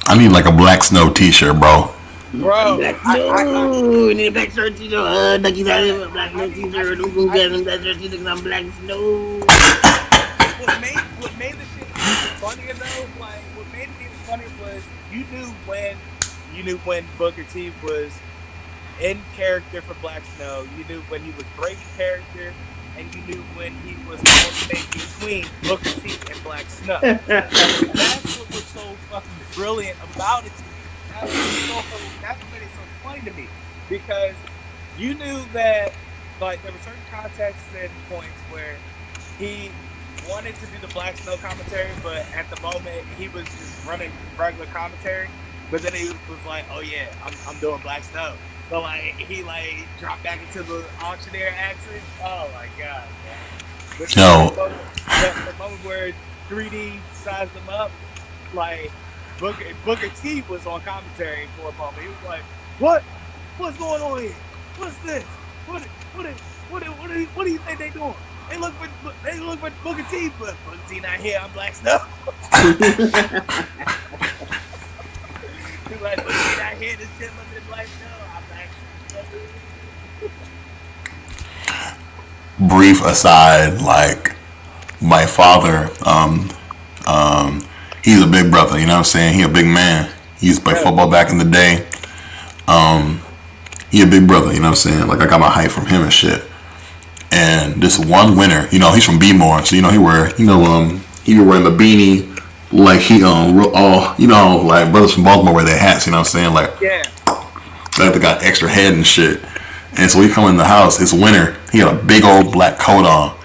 I need like a Black Snow t-shirt, bro. bro, we need a black shirt t-shirt. Ducky's out of a black t-shirt. Who's gonna get him that shirt t-shirt? Because I'm Black Snow. What made the shit funnier though, like what made it even funnier was you knew when Booker T was in character for Black Snow, you knew when he was breaking character, and you knew when he was alternating between Booker T and Black Snow. That's what was so fucking brilliant about it to me. That's what made it so funny to me, because you knew that like there were certain contexts and points where he wanted to do the Black Snow commentary, but at the moment he was just running regular commentary. But then he was like, "Oh yeah, I'm doing Black Snow." So like he dropped back into the auctioneer accent. Oh my god, man! The moment where 3D sized them up, like Booker T was on commentary for a moment. He was like, "What's going on here? What's this? What do you think they doing?" they look for Booker T, but Booker T not here. I'm Black Snow. He's like, Booker T not here. This shit looking at Black Snow. I'm Black Snow. Brief aside, like my father, he's a big brother. You know what I'm saying? He a big man. He used to play football back in the day. He a big brother. You know what I'm saying? Like I got my height from him and shit. And this one winter, you know, he's from B-More, so you know he be wearing the beanie, like he all you know, like brothers from Baltimore wear their hats. You know what I'm saying? Like they got extra head and shit. And so we come in the house. It's winter. He got a big old black coat on,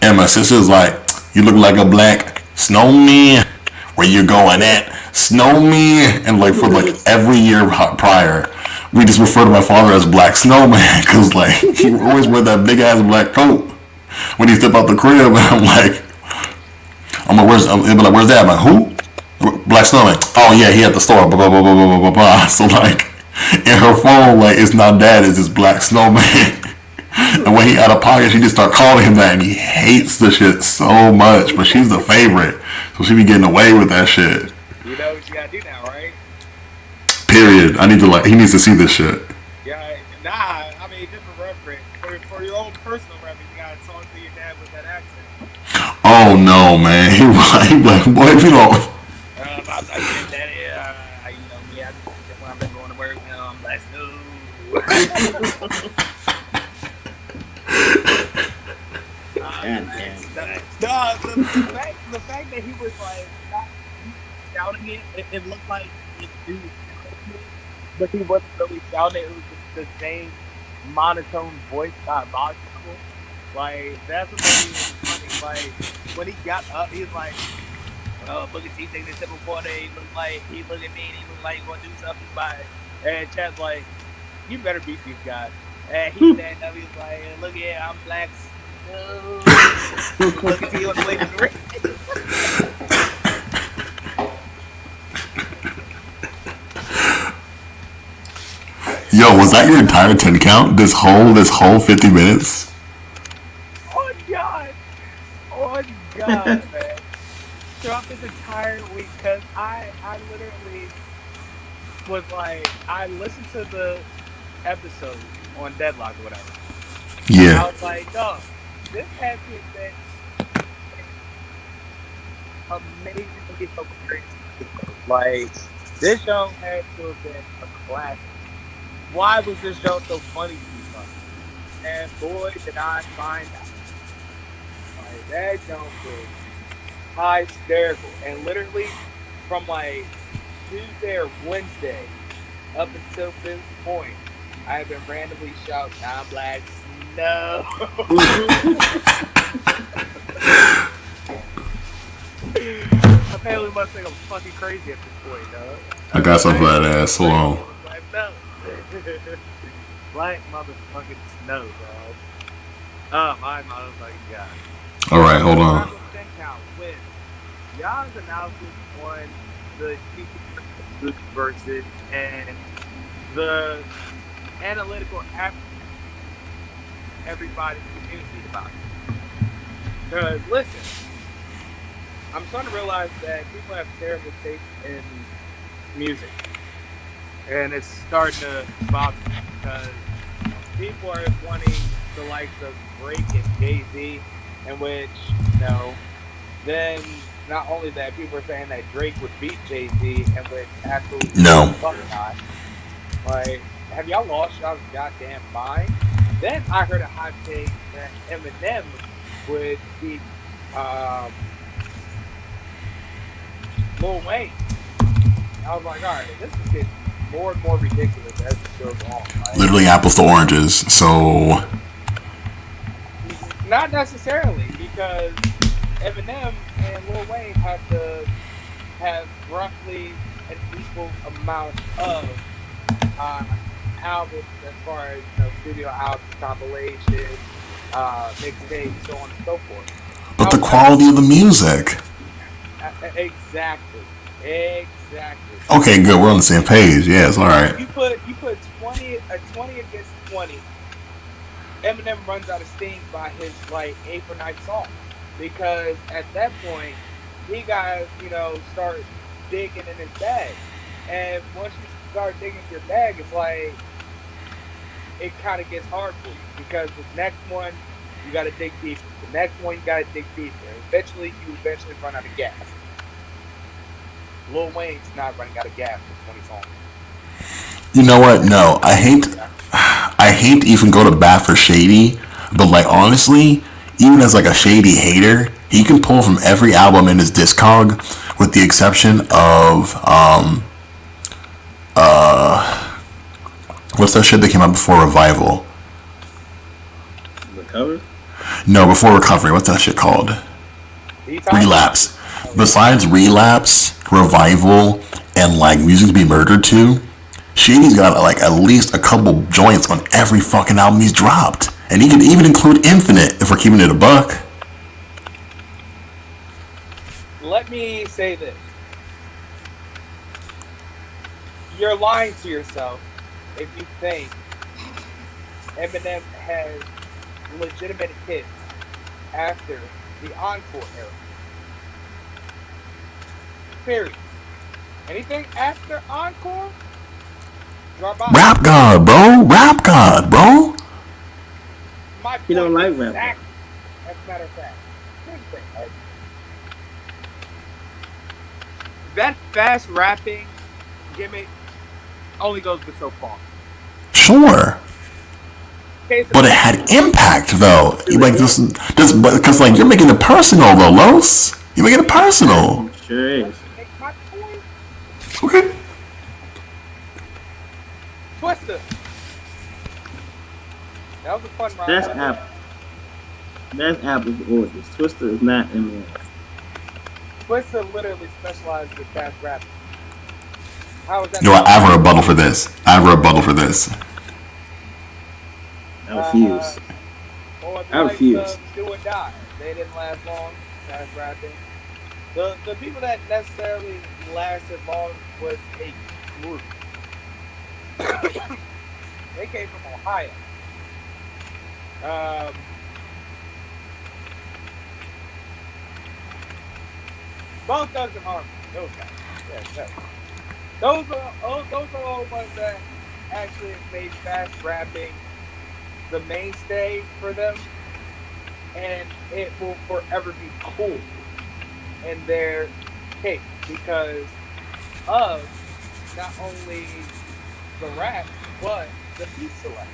and my sister's like, "You look like a black snowman. Where you going at, snowman?" And like for like every year prior, we just refer to my father as Black Snowman because like he always wear that big ass black coat when he step out the crib. And I'm like, where's that? I'm like, who? Black Snowman. Oh yeah, he at the store. Blah blah blah blah blah blah blah. So like in her phone, like it's not dad, it's just Black Snowman. And when he out of pocket, she just start calling him that, and he hates the shit so much. But she's the favorite, so she be getting away with that shit. You know what you gotta do now, right? Period. He needs to see this shit. Yeah, nah. I mean, just for reference, for your own personal reference, you gotta talk to your dad with that accent. Oh no, man. He like, boy, if you don't. I'm like, Daddy, you know me. When I've been going to work, you know, I'm Black Snow. The fact that he was like not shouting it looked like he was shouting it, but he wasn't really shouting it. It was just the same monotone voice, not volume. Like that's what made it funny. Like when he got up, he was like, "Oh, Booker T take this sip of water." He looked at me, and he looked like he gonna do something about it. And Chad's like, "You better beat these guys." And he stand up. He was like, "Look here, I'm Black." Look at you on the way to the ring. Yo, was that your entire 10 count? This whole 50 minutes? Oh God, man. Throughout this entire week, because I literally was like, I listened to the episode on Deadlock or whatever. Yeah. I was like, dog, this had to have been amazingly hilarious. Like, this show had to have been a classic. Why was this show so funny to me? And boy, did I find out. Like, that show was hysterical. And literally, from like Tuesday or Wednesday up until this point, I have been randomly shouting, "I'm Black Snow." My family must think I'm fucking crazy at this point, dog. I got some flat ass. Hold on. Black Snow. Black motherfucking Snow, dog. Oh my motherfucking god. Alright, hold on. With y'all's analysis on the Verzuz and the analytical everybody's community about it. Because listen, I'm starting to realize that people have terrible taste in music, and it's starting to bother me because people are wanting the likes of Drake and Jay-Z, in which, you know, then not only that, people are saying that Drake would beat Jay-Z, and which absolutely no. fucking not. Like, have y'all lost y'all's goddamn mind? Then I heard a hot take that Eminem would beat Lil Wayne. I was like, alright, this is getting more and more ridiculous as it goes on. Right? Literally apples to oranges, so... Not necessarily, because Eminem and Lil Wayne have to have roughly an equal amount of albums as far as, you know, studio albums, compilations, mixtapes, so on and so forth. But the quality of the music. Exactly. Okay, good. We're on the same page. Yeah, it's all right. You put 20 against 20 Eminem runs out of steam by his like eighth or ninth song, because at that point he got start digging in his bag, and once you start digging your bag, it's like it kind of gets hard for you because the next one you got to dig deeper. The next one you got to dig deeper. And eventually run out of gas. Lil Wayne's not running out of gas for 20 songs. You know what? No, I hate to even go to bat for Shady, but like honestly, even as like a Shady hater, he can pull from every album in his discog, with the exception of what's that shit that came out before Revival? Recover? No, before Recovery. What's that shit called? Relapse. Besides Relapse, Revival, and like Music to Be Murdered to, Shady's got like at least a couple joints on every fucking album he's dropped. And he can even include Infinite if we're keeping it a buck. Let me say this. You're lying to yourself if you think Eminem has legitimate hits after the Encore era. Period. Anything after Encore? Drop out. Rap God, bro. Rap God, bro. My You don't point like is rap. exactly, as a matter of fact. Here's the thing, right? That fast rapping gimmick only goes but so far. Sure. Case in But it point, had impact though. Like this, because like you're making it personal though, Los. You're making it personal. Sure is. let me make my point. Okay. Twister. That was a fun ride. That's Apple. That's Apple's orders. Twister is not Eminem. Twister literally specializes in fast rapping. How is that? You know what? I have a rebuttal for this. I refuse. Or the I likes refuse. of Do or Die. They didn't last long. Fast rapping. The people that necessarily lasted long was a group. They came from Ohio. Bone Thugs and Harmony. Those guys. Yeah, those are all ones that actually made fast rapping the mainstay for them, and it will forever be cool in their case because of not only the rap but the beat selection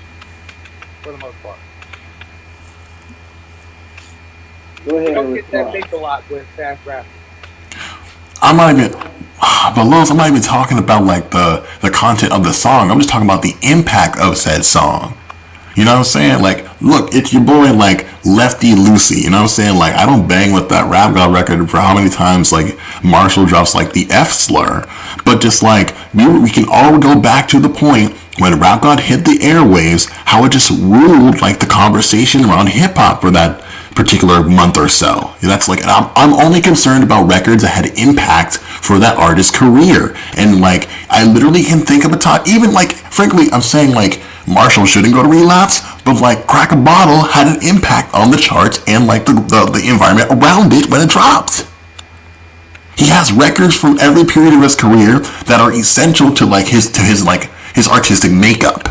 for the most part. Go ahead You don't and get that reply. mix a lot with fast rapping. I'm not even, but Los, I'm not even talking about like the content of the song. I'm just talking about the impact of said song. You know what I'm saying? Like, look, it's your boy like Lefty Lucy. You know what I'm saying? Like, I don't bang with that Rap God record for how many times like Marshall drops like the F slur, but just like we can all go back to the point when Rap God hit the airwaves, how it just ruled like the conversation around hip hop for that particular month or so. That's like I'm only concerned about records that had impact for that artist's career, and like I literally can think of a time. Even like frankly, I'm saying like Marshall shouldn't go to Relapse, but like Crack a Bottle had an impact on the charts and like the environment around it when it dropped. He has records from every period of his career that are essential to like his artistic makeup.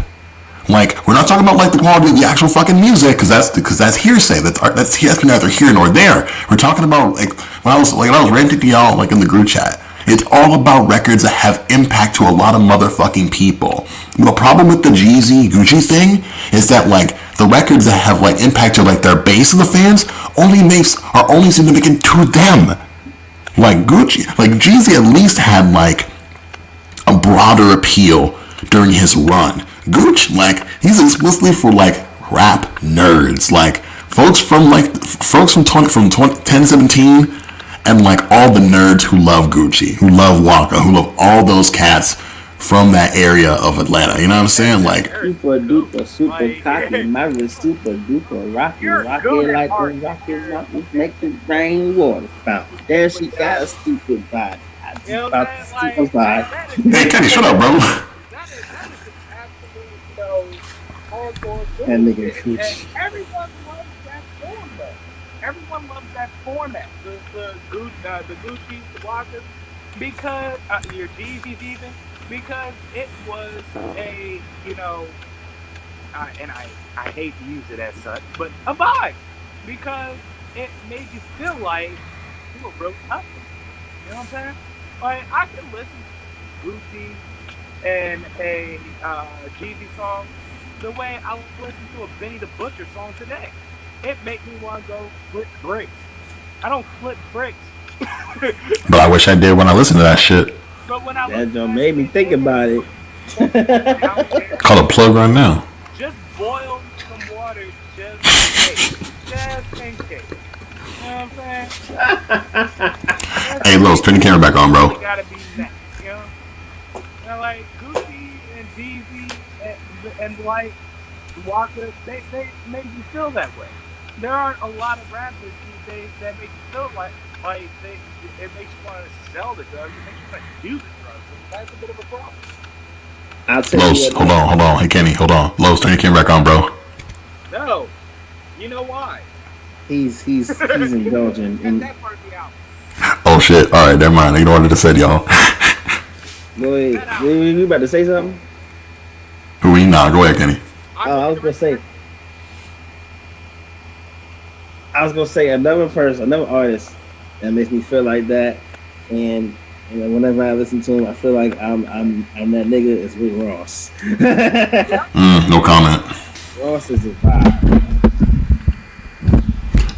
Like, we're not talking about like the quality of the actual fucking music, because that's hearsay. That's neither here nor there. We're talking about like when I was ranting to y'all like in the group chat. It's all about records that have impact to a lot of motherfucking people. The problem with the Jeezy Gucci thing is that like the records that have like impact to like their base of the fans are only significant to them. Like Gucci, like Jeezy at least had like a broader appeal during his run. Gooch, like, he's explicitly for like rap nerds, like folks from 1017, and like all the nerds who love Gucci, who love Waka, who love all those cats from that area of Atlanta. You know what I'm saying? Like, Super duper, super cocky, Mary super duper rocky, rocky like the rockets, make the rain water fountain. There she got a stupid body. I just about to stupid body. hey Kenny, shut up, bro. That is just absolute, hardcore That nigga bullshit, and Coochie. everyone loves that format. Everyone loves that format. The Gucci, the Walkers, because your Jeezys even because it was a and I hate to use it as such, but a vibe because it made you feel like you were real tough. You know what I'm saying? Like I can listen to Gucci and a Jeezy song the way I listen to a Benny the Butcher song today. It make me want to go flip bricks. I don't flip bricks, But I wish I did when I listened to that shit. but when I That listen to don't that make me shit, think about it. down there, Call a plug right now. just boil some water just in case. Just in case. You know what I'm saying? Hey, Los, turn the camera back on, bro. You gotta be met, you know? And like Gucci and Jeezy and like Walker, they make you feel that way. There aren't a lot of rappers these days that make you feel like it makes you want to sell the drugs, it makes you want to do the drugs. And that's a bit of a problem. I'll tell Los, you hold on. Hey, Kenny, hold on. Los, turn your camera back on, bro. No. You know why? He's indulging Cut in. that part me out. Oh, shit. All right, never mind. Ignore what I just said, y'all. Boy, we about to say something? Who we? Nah, go ahead, Kenny. Oh, I was gonna say another person, another artist that makes me feel like that, and whenever I listen to him, I feel like I'm that nigga is Rick Ross. No comment. Ross is a vibe.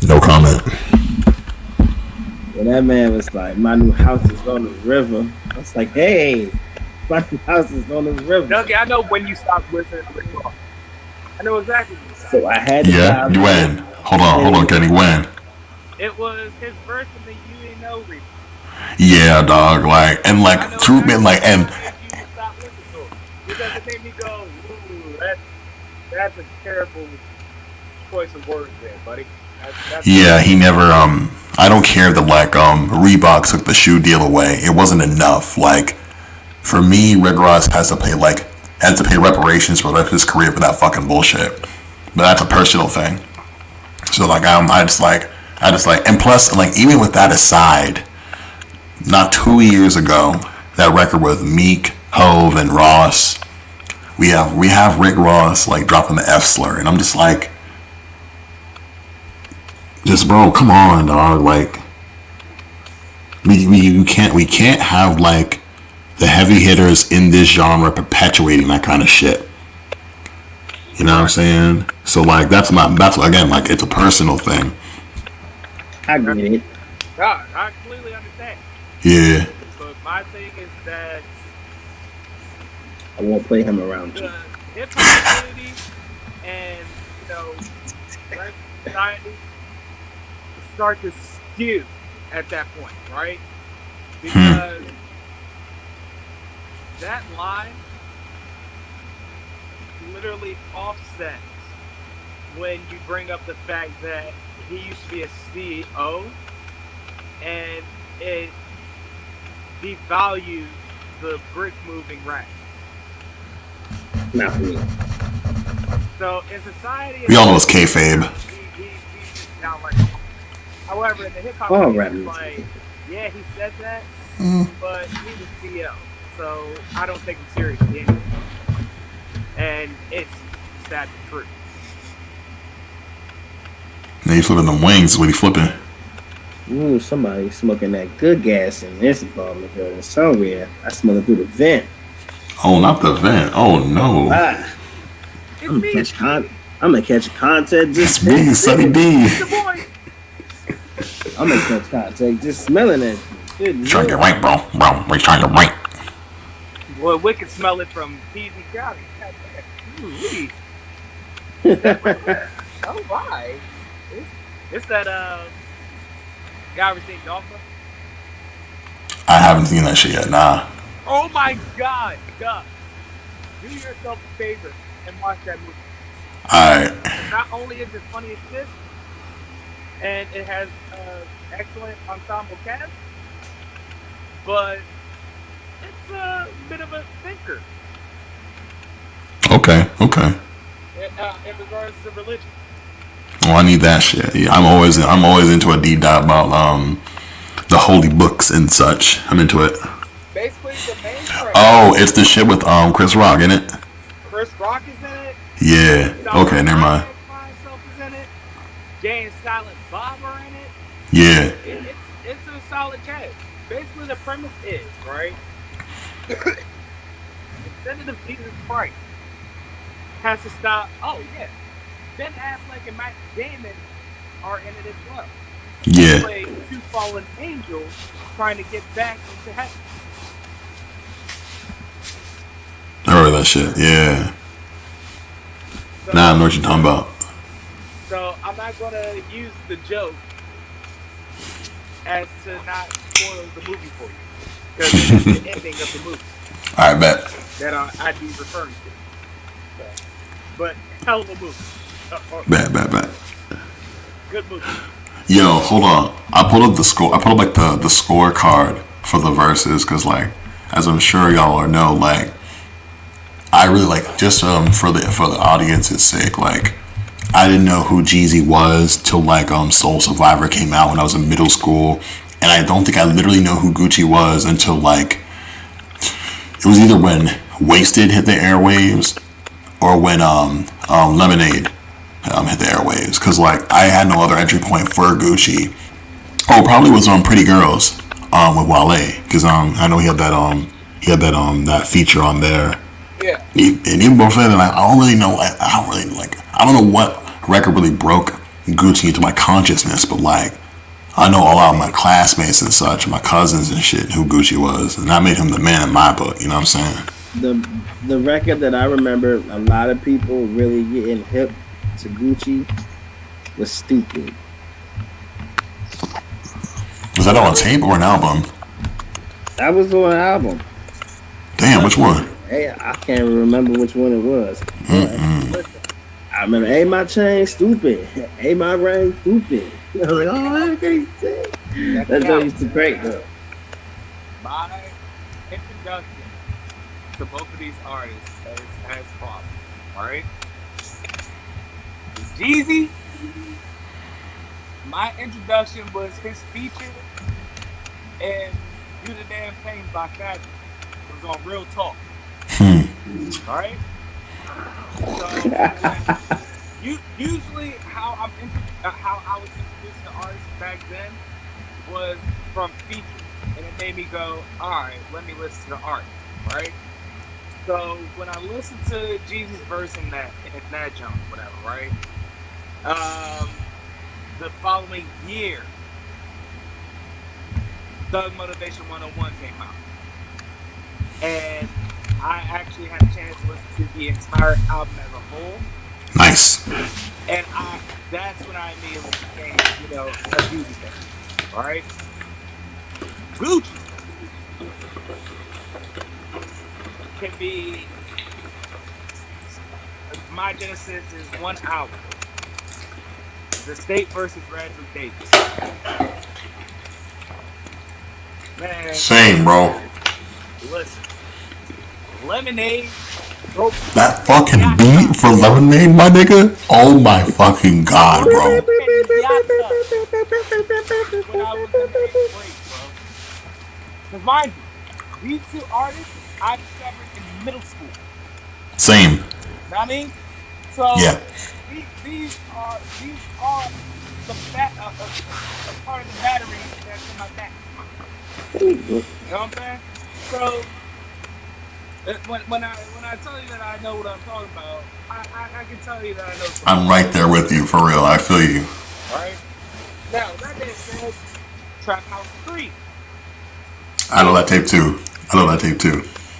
No comment. When that man was like, "My new house is on the river," I was like, "Hey, my new house is on the river." Dougie, I know when you stopped listening to Rick Ross. I know exactly when you stopped. So I had to. Yeah, when? Hold on, Kenny. When? It was his verse in the You Ain't Know remix. Yeah, dog. Like, and like, true, man. Like, and You to stop listening to it because it made me go, "Ooh, that's a terrible choice of words there, buddy." That's yeah, he never. I don't care that like Reebok took the shoe deal away. It wasn't enough. Like, for me, Rick Ross has to pay reparations for the rest of his career for that fucking bullshit. But that's a personal thing. So like, I just like, and plus, like, even with that aside, not 2 years ago, that record with Meek, Hove, and Ross, we have Rick Ross like dropping the F slur, and I'm just like, just bro, come on, dog. Like, we can't have like the heavy hitters in this genre perpetuating that kind of shit. You know what I'm saying? So like, that's again, like, it's a personal thing. I get it. God, I completely understand. Yeah. But my thing is that I won't play him around the too. hip hop community and rap society start to skew at that point, right? Because that line literally offsets when you bring up the fact that he used to be a CEO and it devalues the brick moving rap. Not for me. So in society, We all know it's kayfabe. He's down like. However, in the hip hop, Oh, it's like, yeah, he said that, but he was CEO, so I don't take him seriously anyway. And it's sad but true. Now you flipping them wings. What he flipping? Ooh, somebody smoking that good gas in this apartment building somewhere. I smell it through the vent. Oh, not the vent. Oh no. It's me. I'm gonna catch contact just It's me, Sunny D. It's the boy. I'm gonna catch contact just smelling it. Trying to get right, bro. We're trying to right. Boy, we can smell it from PZ County. Ooh-wee. Oh my! It's that guy ever seen Dogma? I haven't seen that shit yet. Nah. Oh my God, Duck! Do yourself a favor and watch that movie. Alright. Not only is it funny as shit, and it has excellent ensemble cast, but it's a bit of a thinker. Okay. in regards to religion. Oh, I need that shit. Yeah, I'm always into a deep dive about the holy books and such. I'm into it. Basically, the main premise. Oh, it's the shit with Chris Rock in it. Chris Rock is in it. Yeah. Okay, never mind. Myself is in it. Jay and Silent Bob are in it. Yeah. It's a solid cast. Basically, the premise is right. Descendant of Jesus Christ has to stop. Oh yeah, Ben Affleck and Matt Damon are in it as well. They Yeah. play two fallen angels trying to get back into heaven. I heard that shit. Yeah. So, Now I know what you're talking about. So I'm not gonna use the joke as to not spoil the movie for you because it's the ending of the movie All right, bet. that I'd be referring to. So, but hell of a movie. Bet. Good movie. Yo, hold on. I pulled up the score. I pulled up like the scorecard for the Verzuz because, like, as I'm sure y'all know, like, I really like just for the audience's sake, like, I didn't know who Jeezy was till like Soul Survivor came out when I was in middle school, and I don't think I literally know who Gucci was until like it was either when Wasted hit the airwaves or when Lemonade hit the airwaves, because like I had no other entry point for Gucci. Oh, probably was on Pretty Girls with Wale, because I know he had that feature on there. Yeah. And even before that, like, I don't really know. I don't know what record really broke Gucci into my consciousness, but like, I know all of my classmates and such, my cousins and shit, who Gucci was, and that made him the man in my book. You know what I'm saying? The record that I remember a lot of people really getting hip to Gucci was Stupid. Was that on a tape or an album? That was on an album. Damn, which one? Hey, I can't remember which one it was. I remember, hey, my chain, stupid. Hey, my ring, stupid. I was like, oh, I can't say. That joke used to break, though. My introduction to both of these artists is as follows. Alright? Jeezy, my introduction was his feature in Do the Damn Thing by Fabulous. It was on Real Talk. Alright? So, usually how I was introduced to artists back then was from features, and it made me go, alright, let me listen to the artist, right? So when I listened to Jesus' verse in that jump, whatever, right? The following year, Thug Motivation 101 came out, and I actually had a chance to listen to the entire album as a whole. Nice. And that's when I immediately became, a Gucci fan. Alright? Gucci can be, my genesis is one album. The State versus Radford Davis. Man. Same, bro. Listen. Lemonade. That fucking beat for Lemonade, my nigga. Oh my fucking god, bro. When I was in 8th grade, bro. Because mind you, these two artists I discovered in middle school. Same. You know what I mean? So yeah. These are the a part of the battery that's in my back. You know what I'm saying? So when I tell you that I know what I'm talking about, I can tell you that I know. I'm right there with you, for real. I feel you. All right. Now that being said, Trap House 3. I know that tape too.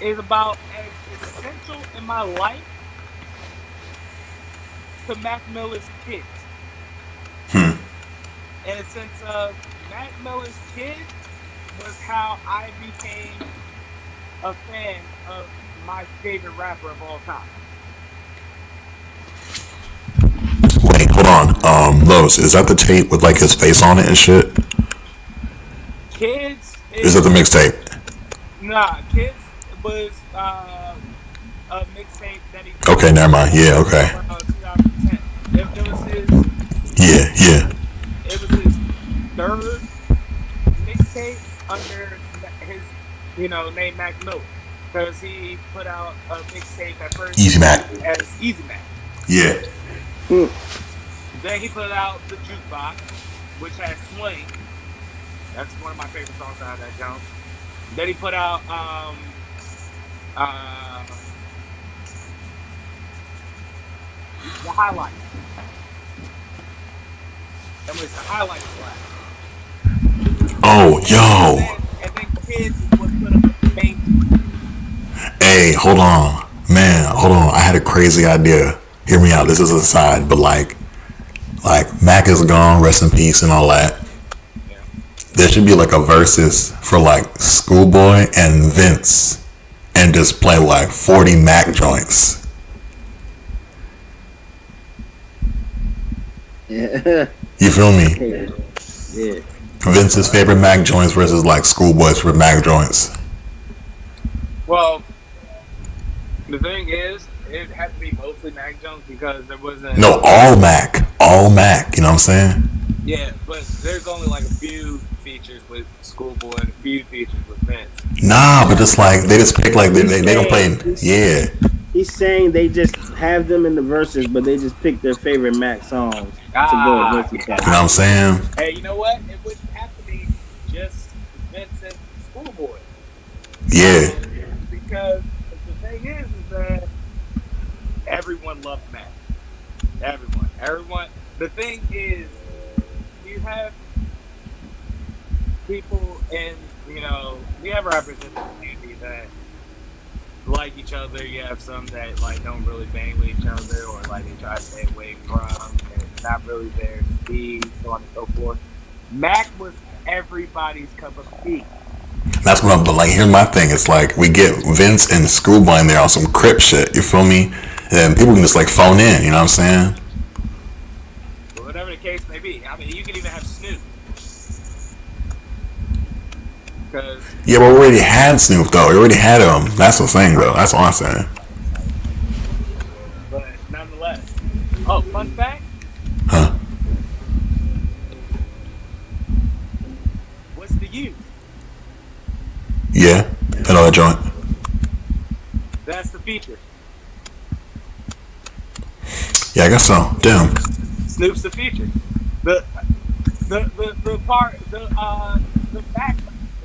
Is about as essential in my life to Mac Miller's Kids. In a sense of Mac Miller's Kids was how I became a fan of my favorite rapper of all time. Wait, hold on. Los, is that the tape with like his face on it and shit? Kids is that the mixtape? Nah, Kids was a mixtape that he Okay, dropped never mind. Yeah, okay. around 2010. It was his. Yeah, yeah. It was his third mixtape under his, name Mac Miller, because he put out a mixtape at first Easy Mac. as Easy Mac. Yeah. Then he put out the Jukebox, which has Swing. That's one of my favorite songs out of that jump. Then he put out uh, the Highlight. That was the Highlight slash. Oh, yo. And then Kids is what put him with the main. Hey, hold on. Man, hold on. I had a crazy idea. Hear me out. This is a side, but like Mac is gone, rest in peace and all that. Yeah. There should be like a versus for like Schoolboy and Vince and just play like 40 Mac joints. Yeah. You feel me? Yeah. Vince's favorite Mac joints versus like Schoolboy's favorite Mac joints. Well, the thing is, it had to be mostly Mac Jones because there wasn't. No, all Mac. All Mac. You know what I'm saying? Yeah, but there's only like a few features with Schoolboy and a few features with Vince. Nah, but just like they just pick like they don't play. Yeah. He's saying they just have them in the verses, but they just pick their favorite Mac songs to go against each other. You know what I'm saying? Hey, you know what? It wouldn't have to be just Vince and Schoolboy. Yeah. Because the thing is that everyone loved Mac. Everyone. The thing is, you have people in, we have rappers in the community that like each other. You have some that like don't really bang with each other, or like they try to stay away from, and not really their speed, so on and so forth. Mac was everybody's cup of tea. That's what I'm. But like, here's my thing. It's like we get Vince and Schoolboy in there on some Crip shit. You feel me? And people can just like phone in. You know what I'm saying? But whatever the case may be, I mean, you can even have Snoop. Yeah, but we already had Snoop though. We already had him. That's the thing though. That's all I'm saying. But nonetheless. Oh, fun fact? Huh? What's the use? Yeah, I know that joint. That's the feature. Yeah, I guess so. Damn. Snoop's the feature. The part, the back,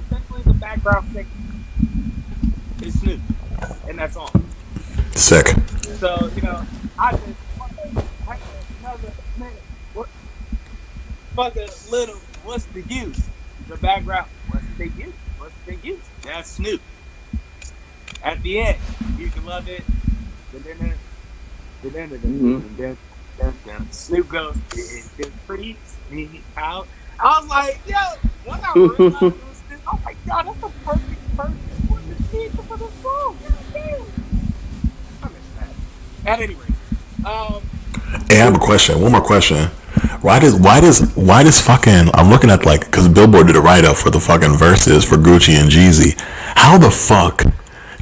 essentially the background singer is Snoop in that song. Sick. So, I just want to have another minute. Fuck a little, what's the use? The background, what's the use? What's the use? That's Snoop. At the end, you can love it. Snoop goes, it freaks me out. I was like, yo, when I realized it was Snoop, I was like, yo, that's the perfect person for the feature for the song. Goddamn. I miss that. At any rate, hey, I have a question. One more question. Why does fucking, I'm looking at like, because Billboard did a write-up for the fucking Verzuz for Gucci and Jeezy. How the fuck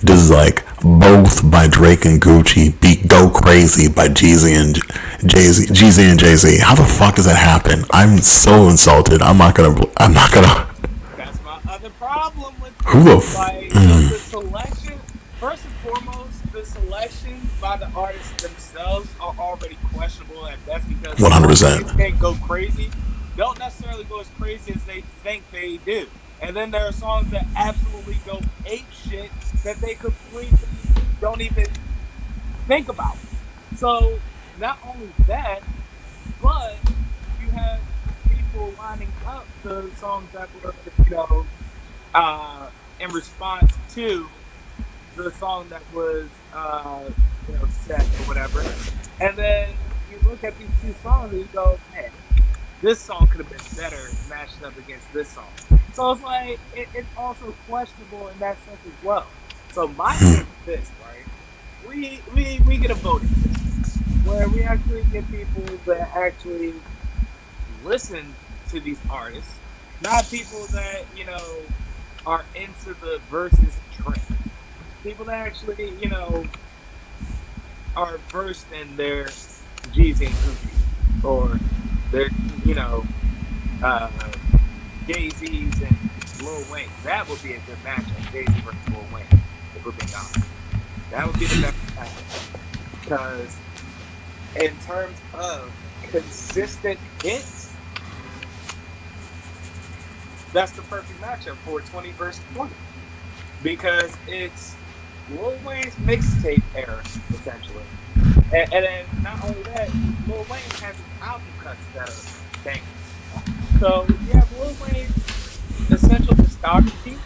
does like Both by Drake and Gucci beat Go Crazy by Jeezy and Jay-Z? How the fuck does that happen? I'm so insulted. I'm not gonna. That's my other problem with the selection. First and foremost, the selection by the artists themselves are already questionable at best because 100%. They go crazy. Don't necessarily go as crazy as they think they do. And then there are songs that absolutely go ape shit that they completely don't even think about. So not only that, but you have people lining up the songs that were, in response to the song that was, set or whatever. And then you look at these two songs and you go, man, this song could have been better matched up against this song. So it's like, it's also questionable in that sense as well. So my thing is this, right? We get a voting system where we actually get people that actually listen to these artists, not people that, are into the Verzuz trend. People that actually, are versed in their Jeezy and Gucci, or their, you know, uh, Jay Z's and Lil Wayne's. That would be a good matchup. Jay Z versus Lil Wayne. If we're being honest, that would be the best matchup because in terms of consistent hits, that's the perfect matchup for 20 versus 20 because it's Lil Wayne's mixtape era essentially, and then not only that, Lil Wayne has his album cuts that are bangers. So you have Lil Wayne's essential discography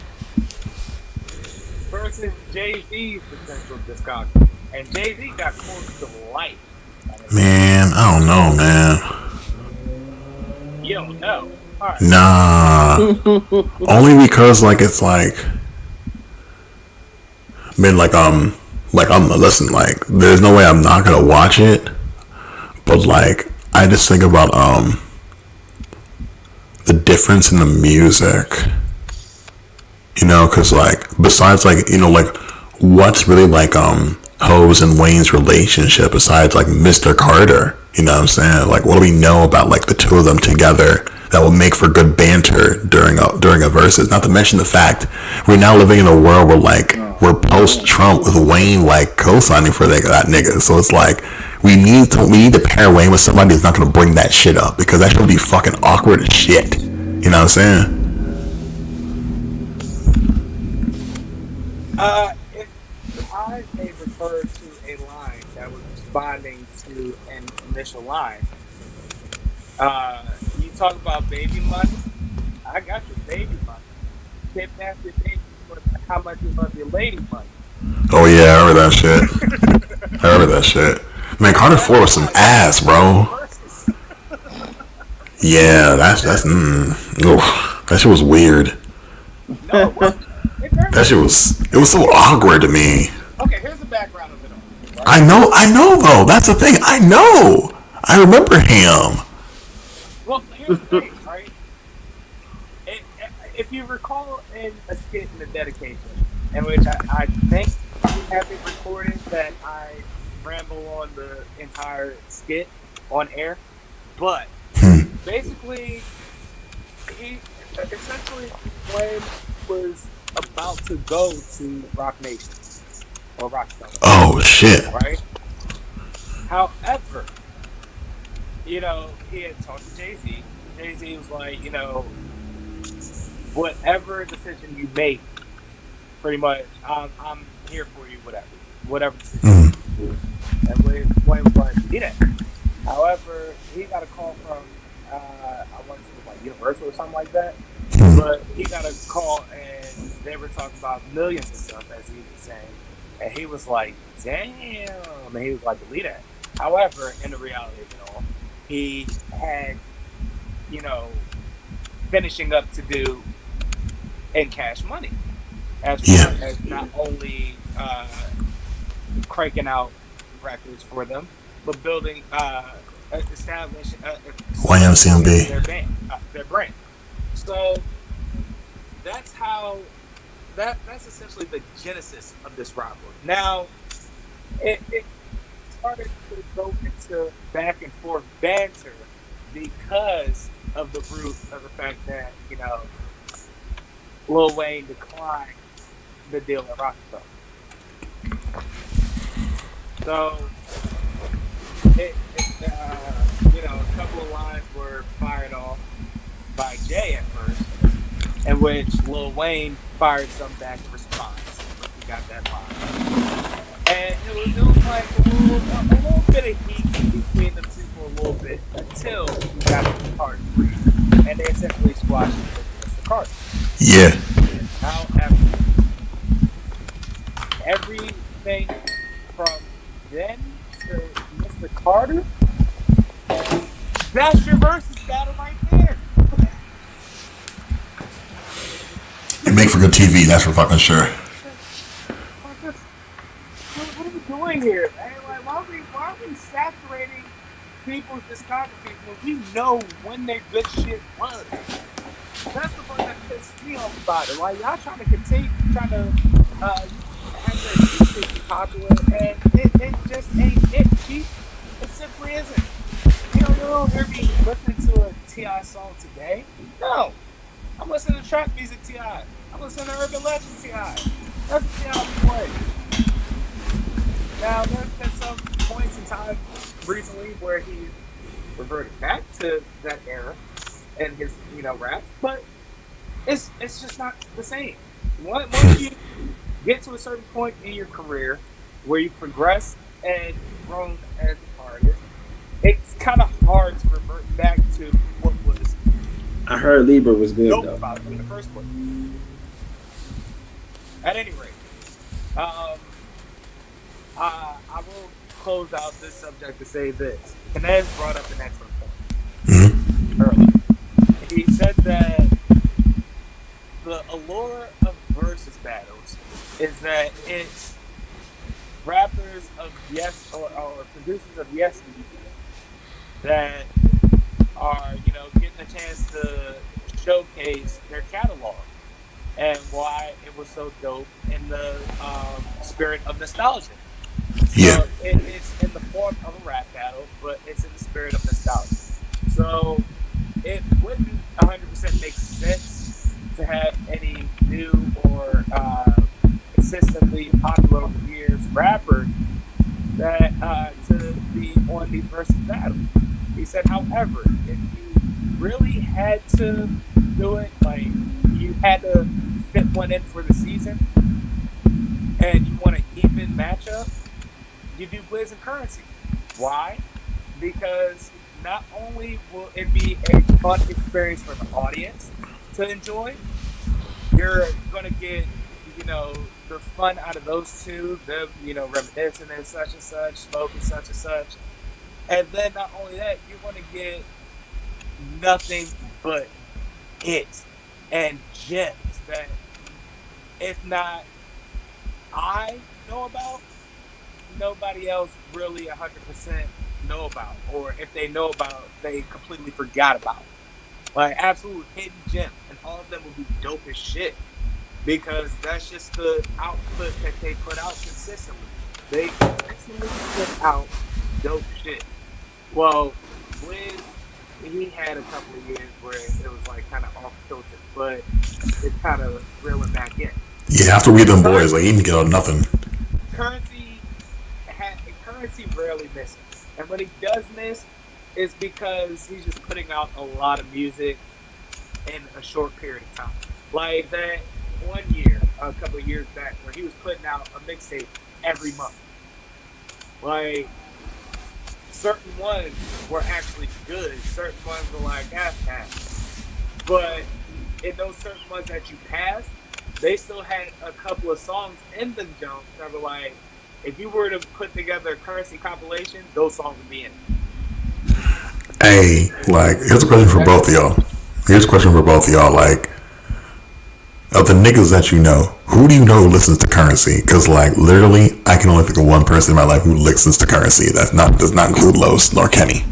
versus Jay Z's essential discography, and Jay Z got close to life. Man, I don't know, man. You don't know. All right. Nah. Only because like it's like, man, like I'm listen, like there's no way I'm not gonna watch it, but like I just think about the difference in the music, you know, because like besides like, you know, like what's really like Ho's and Wayne's relationship besides like Mr. Carter, you know what I'm saying? Like what do we know about like the two of them together that will make for good banter during a versus? Not to mention the fact we're now living in a world where like we're post Trump with Wayne like co-signing for that nigga, so it's like we need to pair Wayne with somebody that's not gonna bring that shit up because that should be fucking awkward as shit. You know what I'm saying? If I may refer to a line that was responding to an initial line, you talk about baby money. I got your baby money. Kidnap your baby for how much you love your lady money. Oh yeah, I remember that shit. I remember that shit. Man, Carter 4 was some ass, bro. Yeah, that's that shit was weird. No, it wasn't. That shit was so awkward to me. Okay, here's the background of it all. Right? I know though. That's the thing. I know. I remember him. Well, here's the thing, right? If you recall in a skit in the dedication, in which I think we have it recorded that I ramble on the entire skit on air, but basically, he essentially when was about to go to Rock Nation or Rockstone. Oh shit! Right. However, you know, he had talked to Jay Z. Jay Z was like, you know, whatever decision you make, pretty much, I'm here for you. Whatever decision. And Wayne was like, he did. However, he got a call from I want to say like Universal or something like that. But he got a call and they were talking about millions and stuff, as he was saying. And he was like, damn. And he was like, believe that. However, in the reality of it all, he had, you know, finishing up to do in Cash Money. As far as not only cranking out records for them, but building, establishing YMCMB. Their brand. So that's how that's essentially the genesis of this rivalry. Now it started to go into back and forth banter because of the root of the fact that, you know, Lil Wayne declined the deal at Rockefeller. So you know, a couple of lines were fired off by Jay at first, in which Lil Wayne fired some back in response. He got that line, and it was like a little bit of heat between them two for a little bit until we got to the Part 3, and they essentially squashed it with Mr. Carter. Yeah. However, everything from then to Mr. Carter, that's your versus battle right there. It make for good TV, that's for fucking sure. What are we doing here, man? Like, why are we saturating people's discographies when we know when their good shit was? That's the part that pisses me off about it. Like, y'all trying to continue, have their to be popular, and it just ain't it, Chief. It simply isn't. You don't hear me listening to a T.I. song today. No. I'm listening to trap music T.I. I'm listening to Urban Legend T.I. That's what T.I. be playing. Now, there's been some points in time recently where he reverted back to that era and his, raps, but it's just not the same. Once you get to a certain point in your career where you progress and grown as an artist, it's kind of hard to revert back to what was. I heard Libra was good though. About it in the first place. At any rate, I will close out this subject to say this. Kenneth brought up an excellent point earlier. He said that the allure of Verzuz battles is that it's rappers of yes or producers of yes that are getting a chance to showcase their catalog and why it was so dope in the spirit of nostalgia. Yeah. So it's in the form of a rap battle, but it's in the spirit of nostalgia. So it wouldn't 100% make sense to have any new or consistently popular over the years rappers that to be on these versus battles. He said, however, if you really had to do it, like you had to fit one in for the season, and you want an even matchup, you do Blizz and Currency. Why? Because not only will it be a fun experience for the audience to enjoy, you're gonna get, the fun out of those two, them, reminiscing and such, smoking such and such. And then not only that, you're gonna get nothing but hits and gems that if not I know about, nobody else really 100% know about, or if they know about, they completely forgot about. Like absolute hidden gems, and all of them will be dope as shit because that's just the output that they put out consistently. They consistently put out dope shit. Well, Wiz, he had a couple of years where it was like kind of off kilter, but it's kind of reeling back in. Yeah, after we them boys, like he didn't get on nothing. Currency rarely misses, and when he does miss, it's because he's just putting out a lot of music in a short period of time. Like that one year, a couple of years back, where he was putting out a mixtape every month. Like certain ones were actually good, certain ones were like half-half. But in those certain ones that you passed, they still had a couple of songs in the Jones that were like, if you were to put together a Currency compilation, those songs would be in it. Hey, like, here's a question for both of y'all. Like, of the niggas that you know, who do you know who listens to Currency? Because, like, literally, I can only think of one person in my life who listens to Currency. Does not include Los nor Kenny.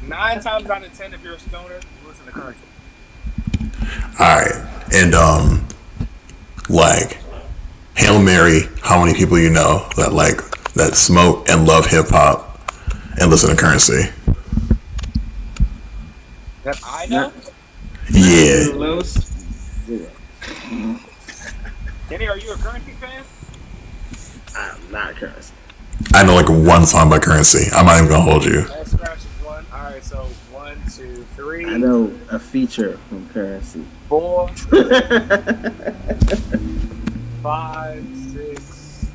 9 times out of 10, if you're a stoner, you listen to Currency. Alright. And, like, Hail Mary, how many people you know that smoke and love hip hop and listen to Currency? That I know? Yeah. Kenny, are you a Currency fan? I'm not a Currency. I know like one song by Currency. I'm not even gonna hold you. That scratch is one. Alright, so 1, 2, 3. I know a feature from Currency. 4, 5, 6,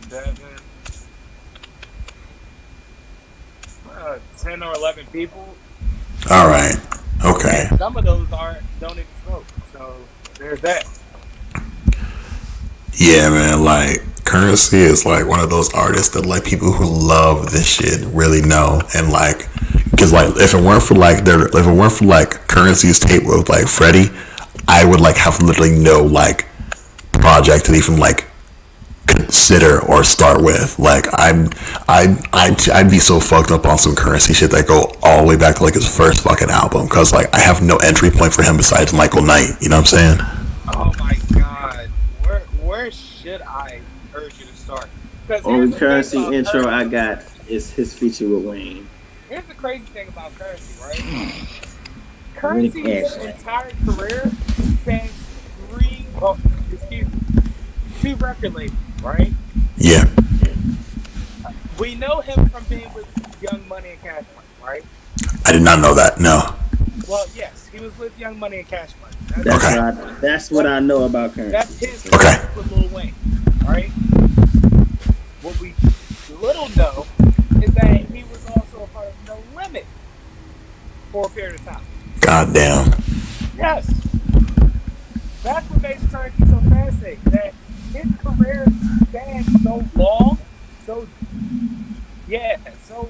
7, 10 or 11 people. All right. Okay. And some of those don't even smoke. So there's that. Yeah, man. Like Currency is like one of those artists that like people who love this shit really know, and like because like if it weren't for like Currency's tape with like Freddie, I would like have literally no like project to even like consider or start with. Like I'd be so fucked up on some Currency shit that go all the way back to like his first fucking album, because like I have no entry point for him besides Michael Knight. You know what I'm saying? Oh Because here's Only the thing Currency about intro I Currency. got is his feature with Wayne. Here's the crazy thing about Currency, right? Rick Currency's Ashley. entire career spans two record labels, right? Yeah. We know him from being with Young Money and Cash Money, right? I did not know that. No. Well, yes, he was with Young Money and Cash Money. That's what I know about Currency. That's his Okay. career with Lil Wayne, right? What we little know is that he was also a part of No Limit for a period of time. God damn. Yes. That's what makes Currency so fascinating. That his career spans so long, so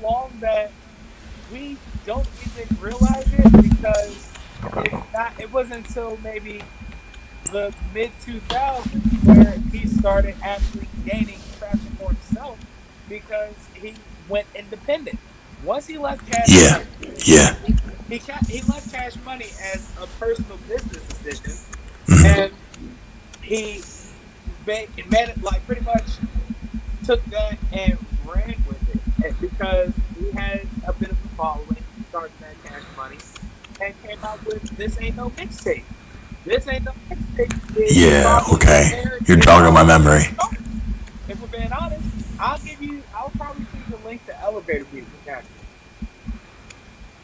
long that we don't even realize it because it wasn't until maybe the mid 2000s where he started actually gaining traction for himself because he went independent. Once he left Cash Yeah. Money, Yeah. he left Cash Money as a personal business decision, Mhm. and he made it like pretty much took that and ran with it because he had a bit of a following, starting that Cash Money, and came out with This Ain't No Mixtape. This Ain't No Mixtape. Yeah. Okay. You're jogging my memory. If we're being honest, I'll probably send you the link to Elevator Music. Actually.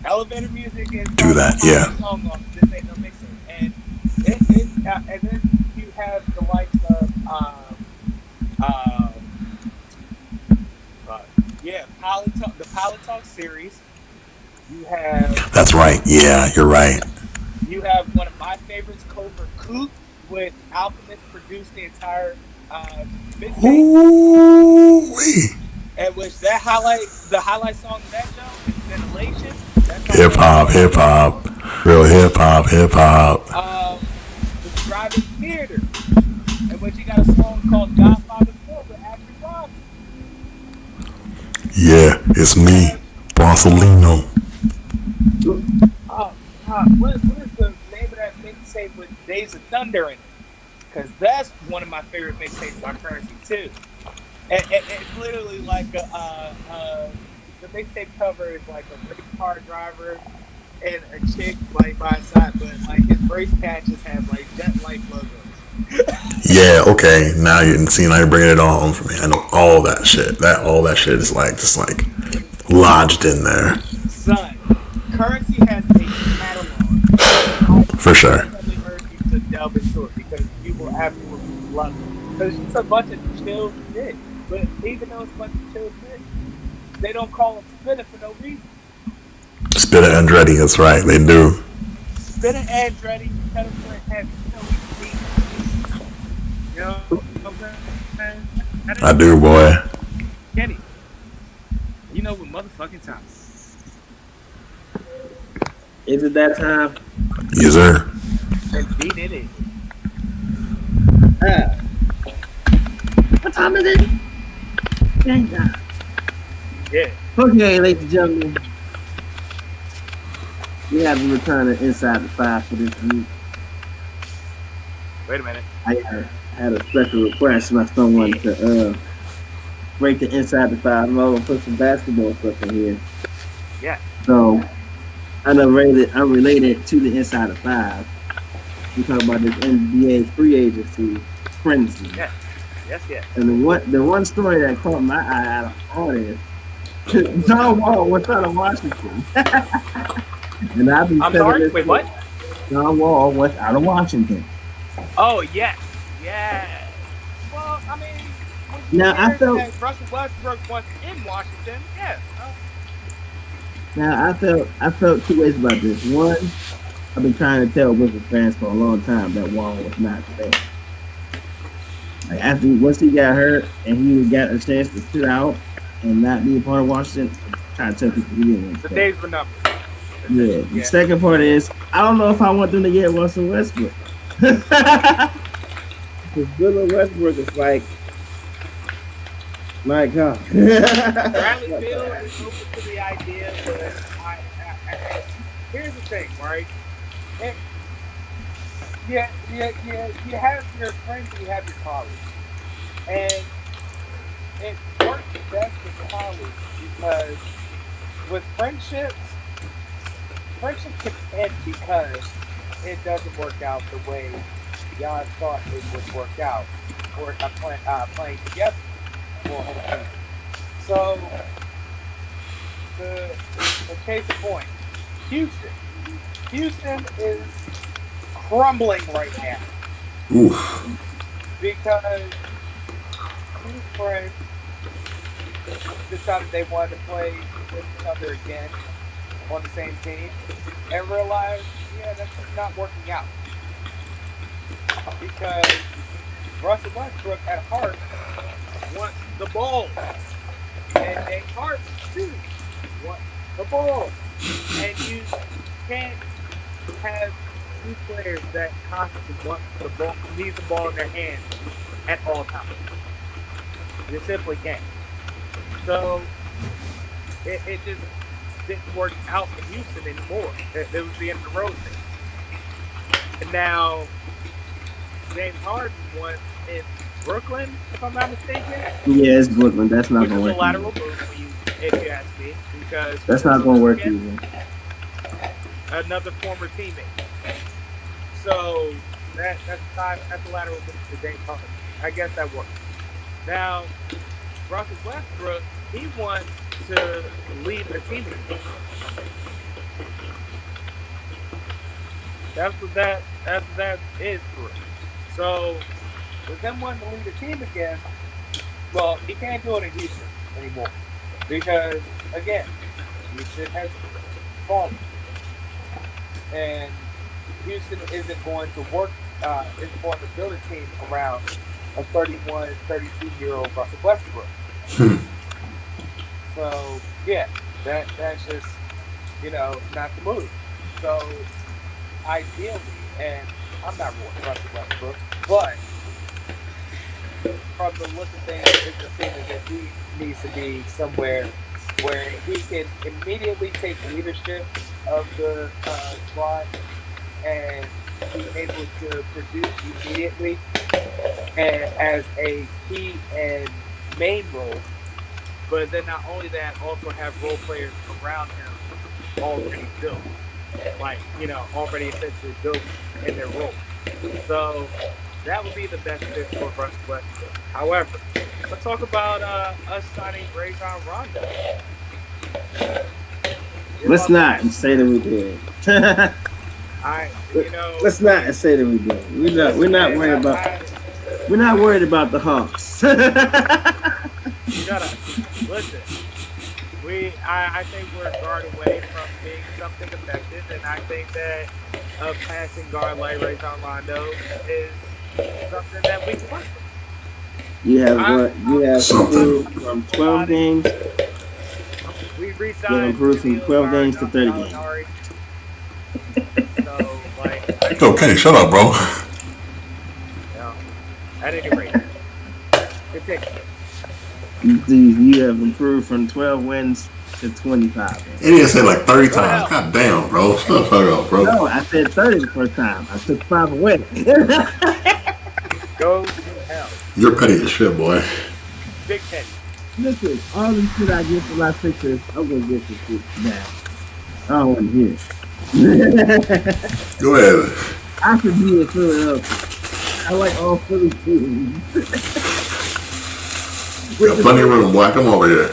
Elevator Music is Do that. Yeah. song off This Ain't No Mixtape, and and then you have the likes of the Pilot Talk series. You have That's right. Yeah. You're right. You have one of my favorites, Covert Coupe, with Alchemist produced the entire mixtape. Ooh-wee. And which the highlight song of that show is Ventilation. Hip hop. Real hip hop. The Driving Theater. And which you got a song called Godfather 4 with Ashley Bronson. Yeah. It's me, Barcelino. What is the name of that mixtape with Days of Thunder in it? Because that's one of my favorite mixtapes by Currency too. And it's literally like the mixtape cover is like a race car driver and a chick like by his side, but like his race patches have like Jet Life logos. Yeah. Okay. Now you're bringing it all home for me. I know all that shit. All that shit is just lodged in there. Son, Currency has a catalog. For sure. I definitely urge you to delve into it because you will absolutely love it. Because it's a bunch of chill shit. But even though it's a bunch of chill shit, they don't call them Spinner for no reason. Spinner Andretti, that's right, they do. Spinner Andretti, pedal for heavy. You know what I'm saying? I do, boy. Kenny, you know what motherfucking time. Is it that time? Yes, sir. Indeed it is. What time is it? Thank God. Yeah. Okay, ladies and gentlemen. We have the return of Inside the Five for this week. Wait a minute. I had a special request from someone to break the Inside the Five mode and put some basketball stuff in here. Yeah. So I'm related to the Inside the Five. We talk about this NBA free agency frenzy. Yes. And the one story that caught my eye out of all this, John Wall was out of Washington. And I'm sorry, wait, what? John Wall was out of Washington. Oh, yes. Yeah. Well, I mean, now I felt Russell Westbrook was in Washington. Yeah. Now I felt two ways about this. One, I've been trying to tell Wizards fans for a long time that Wall was not there. Like once he got hurt and he got a chance to sit out and not be a part of Washington, I'm trying to tell people he didn't want to The stay. days were numbered. Yeah. The second part is I don't know if I want them to get Russell Westbrook. Because Bill Westbrook is like, my God. Bradley Beal is open to the idea, but here's the thing, right? You have your friends and you have your colleagues. And best with college because with friendships can end because it doesn't work out the way y'all thought it would work out for playing together for a whole season. So the case in point, Houston. Houston is crumbling right now Oof. because two friends decided they wanted to play with each other again on the same team and realized, yeah, that's just not working out because Russell Westbrook at heart wants the ball, and James Harden too wants the ball, and you can't have two players that constantly want the ball, need the ball in their hands at all times. You simply can't. So it just didn't work out for Houston anymore. It was the end of the road thing. And now James Harden wants in Brooklyn, if I'm not mistaken. Yeah, it's Brooklyn. That's not Which gonna is a work. lateral move if you ask me, because That's not gonna work either. Another former teammate. So that's a lateral move to James Harden. I guess that works. Now, Russell Westbrook, he wants to lead the team again. That's what that is for him. So with them wanting to lead the team again, well, he can't do it in Houston anymore because again, Houston has fallen, and Houston isn't going to work. Isn't going to build a team around a 31, 32-year-old Russell Westbrook. So yeah, that's just not the move. So ideally, and I'm not ruling Russell Westbrook, but from the look of things, it just seems that he needs to be somewhere where he can immediately take leadership of the squad and be able to produce immediately and as a key and main role. But then not only that, also have role players around him already built, already essentially built in their role. So that would be the best fit for Russell Westbrook. However, let's talk about us signing Rajon Rondo. Let's not say that we did. Let's not say that we did. We're not worried about. We're not worried about the Hawks. Shut up. Listen. I think we're a guard away from being something effective, and I think that a passing guard like Rajon Rondo is something that we can work with. You have improved from 12 games. We You have improved from 12 games to 30 games. Okay, shut up, bro. At any rate, continue. You have improved from 12 wins to 25. It didn't say like 30 times. God damn, bro. Shut up, bro. No, I said 30 the first time. I took 5 away. Go to hell. You're petty as shit, boy. Big petty. Listen, all the shit I get for my pictures, I'm going to get this shit now. I don't want to hear it. Go ahead. I could be in Philadelphia. I like all Philly teams. We got plenty of room, boy. Come over here.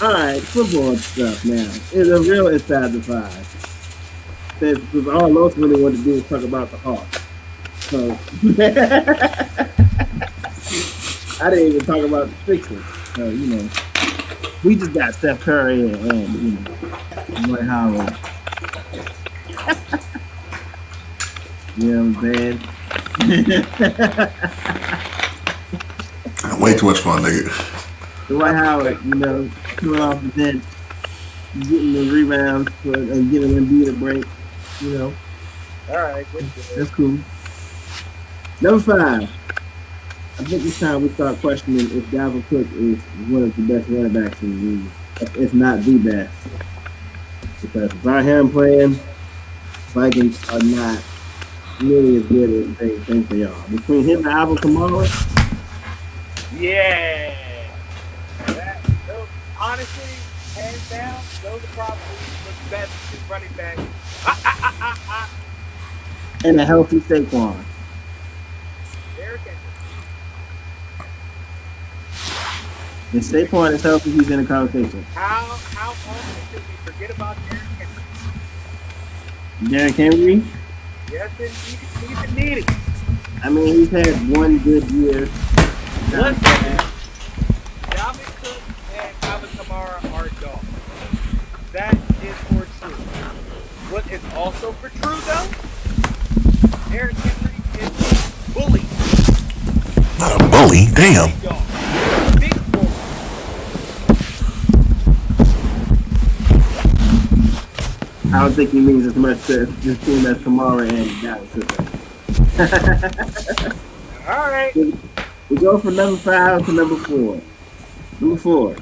Alright, football stuff now. It's a real inside the five. Because all those really want to do is talk about the Hawks. So I didn't even talk about the Sixers. So, we just got Steph Curry and Dwight Howard. You know what I'm saying? Way too much fun, nigga. Dwight Howard, coming off the bench, getting the rebounds and giving Embiid a break, All right, that's cool. Number 5. I think it's time we start questioning if Dalvin Cook is one of the best running backs in the league, if not the best. Because without him playing, Vikings are not nearly as good as they think they are. Between him and Alvin Kamara, yeah. honestly, hands down, those are probably the best two running backs. And a healthy Saquon. Derrick Henry. If Saquon is healthy, he's in the conversation. How often do we forget about Derrick Henry? Derrick Henry. Yes, indeed. I mean, he's had one good year. Listen, Dalvin Cook and Alvin Kamara are dogs. That is for true. What is also for true, though, Derrick Henry is a bully. Not a bully, damn. Big dog. Big bully. I don't think he means as much to this team as Kamara and Dallas. All right. We go from number 5 to number 4. Number 4.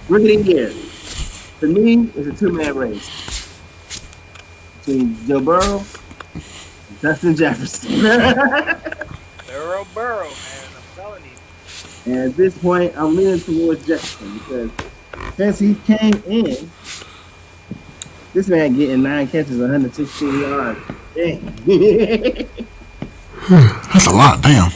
Rookie of the year. For me, it's a two-man race between Joe Burrow and Justin Jefferson. Thorough Burrow, man. I'm telling you. And at this point, I'm leaning towards Jefferson because since he came in, this man getting 9 catches, 116 yards. Dang. That's a lot, damn.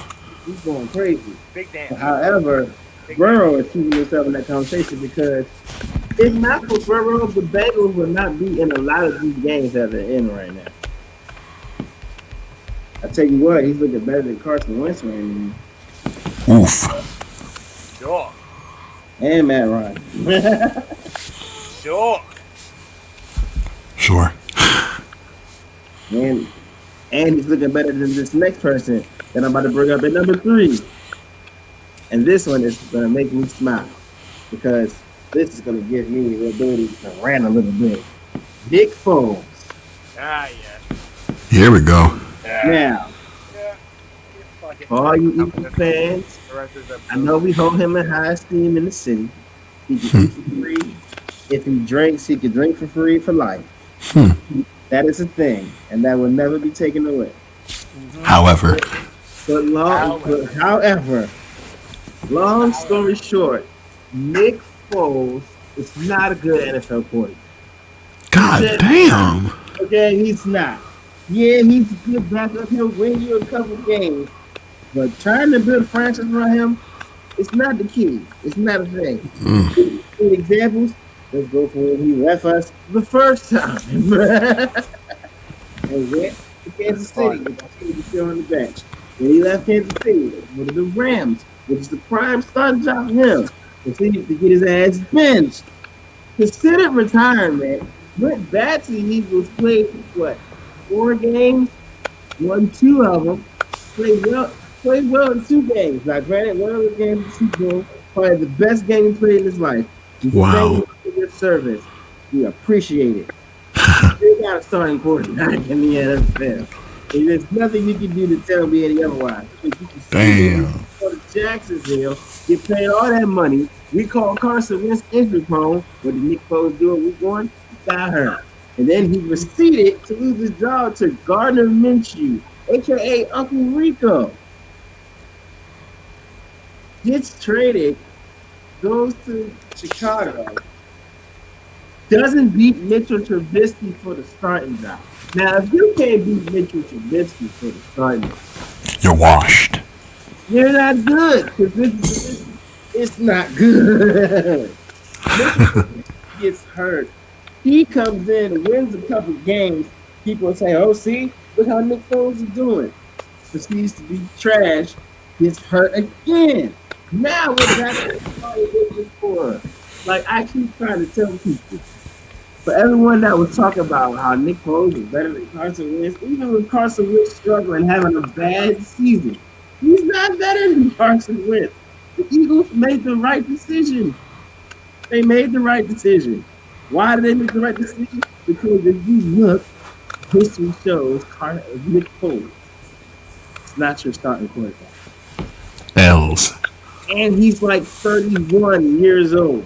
He's going crazy. Big damn. However, Burrow is keeping himself in that conversation because if not for Burrow, the Bengals would not be in a lot of these games that they're in right now. I tell you what, he's looking better than Carson Wentz right now. Oof. Sure. And Matt Ryan. Sure. And he's looking better than this next person that I'm about to bring up at number 3. And this one is going to make me smile because this is going to give me the ability to rant a little bit. Nick Foles. Ah, yeah. Here we go. Now, for all you Eagles fans, I know we hold him in high esteem in the city. He can eat for free. If he drinks, he can drink for free for life. That is a thing, and that will never be taken away. However, however, long story short, Nick Foles is not a good NFL quarterback. God damn. Okay, he's not. Yeah, he's a good backup. He'll win you a couple games, but trying to build a franchise around him, it's not the key. It's not a thing. Good examples. Let's go for when he left us the first time. And went to Kansas City. He was still on the bench. When he left Kansas City, went to the Rams, which is the prime starting job for him. Continued to get his ass benched. Considered retirement. Went back to the Eagles, played, 4 games? Won 2 of them. Played well in 2 games. Now, granted, one of the games was Super Bowl, probably the best game he played in his life. Wow. Thank you for your service. We appreciate it. They got a starting quarterback in the NFL. And there's nothing you can do to tell me any otherwise. Damn. Go to Jacksonville, get paid all that money. We call Carson Wentz injury prone. What did Nick Foles do in week 1? He got hurt. And then he proceeded to lose his job to Gardner Minshew, a.k.a. Uncle Rico. Gets traded, goes to Chicago, doesn't beat Mitchell Trubisky for the starting job. Now, if you can't beat Mitchell Trubisky for the starting job, You're washed. you're not good. Because it's not good. Mitchell gets hurt. He comes in and wins a couple games. People say, oh, see, look how Nick Foles is doing. Proceeds to be trash. Gets hurt again. Now we're back to before. Like, I keep trying to tell people, for everyone that was talking about how Nick Foles is better than Carson Wentz, even with Carson Wentz struggling, having a bad season, he's not better than Carson Wentz. The Eagles made the right decision. They made the right decision. Why did they make the right decision? Because if you look, history shows Nick Foles is not your starting quarterback. L's. And he's like 31 years old.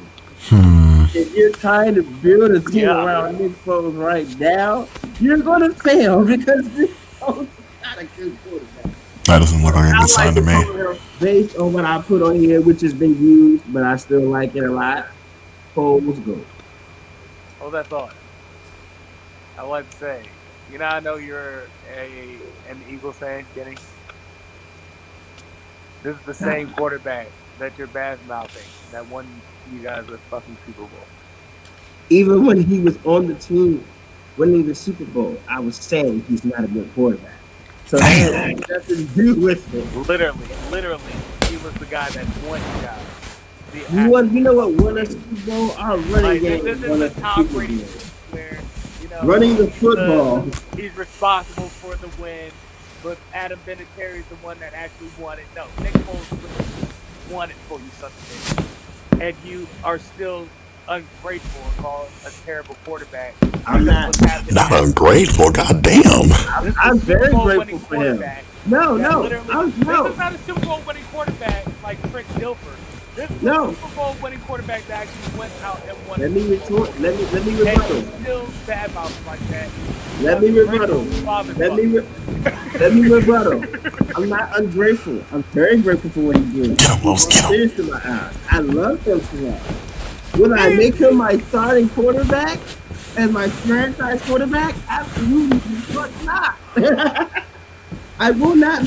If you're trying to build a team around Nick Foles right now, you're going to fail because Nick Foles is not a good quarterback. That doesn't look like a good sign to me. Based on what I put on here, which has been used, but I still like it a lot. Foles GOAT. Hold that thought. I would like to say, I know you're an Eagles fan, Kenny. This is the same quarterback that you're bad mouthing that won you guys a fucking Super Bowl. Even when he was on the team winning the Super Bowl, I was saying he's not a good quarterback. So that has nothing to do with it. Literally, he was the guy that won you guys. You know what won us Super Bowl? Our running game. This is the Tom Brady where running the football. He's responsible for the win, but Adam Vinatieri is the one that actually won it. No, Nick Foles won it for you, son of a bitch, and you are still ungrateful and called a terrible quarterback. I'm not ungrateful. Goddamn. I'm very grateful for him. No. This is not a Super Bowl winning quarterback like Trent Dilfer. This is a Super Bowl winning quarterback that actually went out and won. Let me rebuttal. Still bad mouth like that. Let me rebuttal. Let me rebuttal. I'm not ungrateful. I'm very grateful for what he did. Get him. I love him so much. Will I make him my starting quarterback and my franchise quarterback? Absolutely, but not. I will not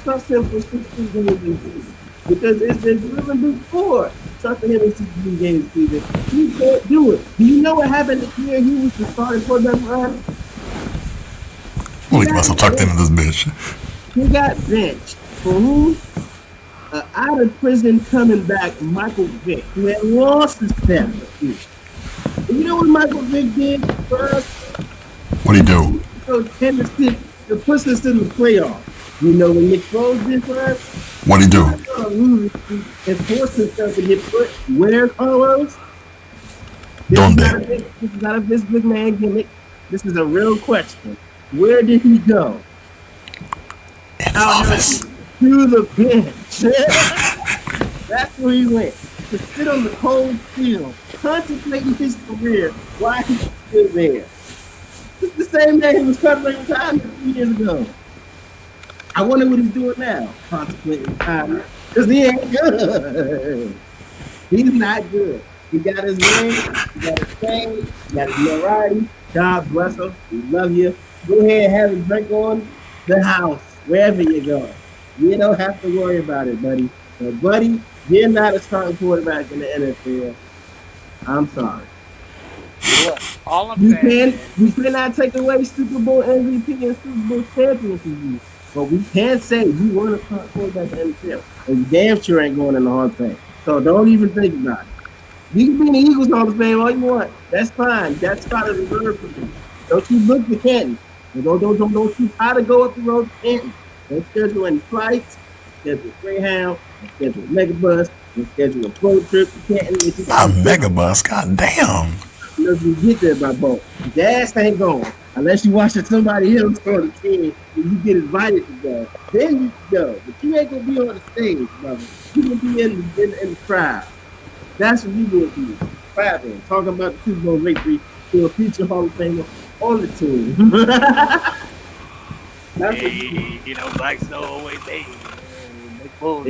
trust him for 16 games because it's been driven before trusting him in 16 games season. He can't do it. Do you know what happened this year? He was the starting quarterback for us. Well, he must have tucked into this bitch. He got benched for who? Out of prison coming back, Michael Vick, who had lost his step. You know what Michael Vick did for us? What'd he do? So Tennessee, it puts us in the playoffs. You know what Nick Foles did for us? What'd he do? And forced himself to get put where, Carlos? This is not a Vince McMahon gimmick. This is a real question. Where did he go? In his office. To the bench. That's where he went. To sit on the cold field, contemplating his career while he's still there. It's the same day he was covering retirement 3 years ago. I wonder what he's doing now, contemplating retirement. Because he ain't good. He's not good. He got his ring, he got his fame, he got his notoriety. God bless him. We love you. Go ahead and have a drink on the house, wherever you go. You don't have to worry about it, buddy. But, buddy, you're not a starting quarterback in the NFL. I'm sorry. Look, all I'm saying you cannot take away Super Bowl MVP and Super Bowl champion from you. But we can't say you weren't a starting quarterback in the NFL. And damn sure ain't going in the Hall of Fame. So don't even think about it. You can be in the Eagles Hall of Fame all you want. That's fine. That spot is reserved for you. Don't you look to Canton. Don't you try to go up the road to Canton. Don't schedule any flights. Schedule Greyhound. Schedule a Megabus. Schedule a road trip to Canton. A Megabus? God damn. Unless you get there by boat. Gas ain't going. Unless you watching somebody else on the team and you get invited to go. Then you can go. But you ain't going to be on the stage, brother. You're going to be in the crowd. That's what you going to be. Clapping. Talking about the Super Bowl victory to a future Hall of Famer on the team. Black Snow always say, Nick Foles,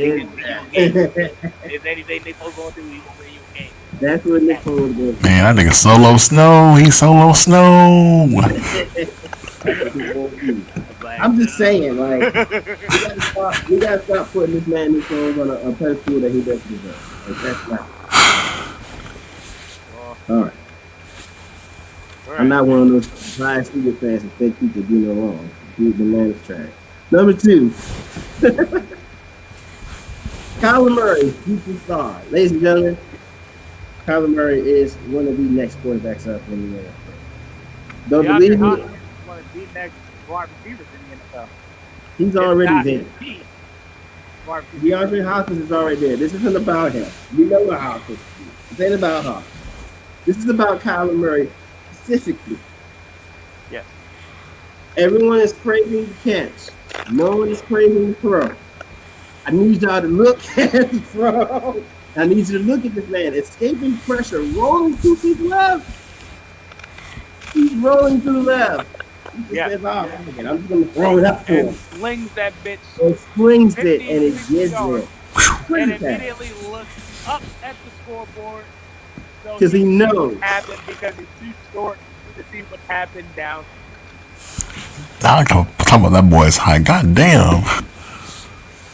if anything Nick Foles going to do, he going to win you a game. That's what Nick Foles did. Man, that nigga solo snow. He solo snow. I'm just saying, like, we gotta stop putting this man Nick Foles on a pedestal that he doesn't deserve. Like, that's not. All right. I'm not one of those biased Eagles fans that think people do no wrong. The man is trash. Number 2. Kyler Murray, future star. Ladies and gentlemen, Kyler Murray is one of the next quarterbacks up in the NFL. Don't believe me? One of the next wide receivers in the NFL. He's already there. DeAndre Hopkins is already there. This isn't about him. We know what Hopkins is. This ain't about Hopkins. This is about Kyler Murray specifically. Yes. Everyone is praising the catch. No one is praising the throw. I need y'all to look at the throw. I need you to look at this man. Escaping pressure. Rolling through his left. He's rolling through left. Yeah. Says, I'm just going to throw it up to him. Slings that bitch. It slings it and it gets there. And immediately looks up at the scoreboard so because he sees knows. what happened because he's too short to see what happened down. Now I'm talking about that boy's high. God damn.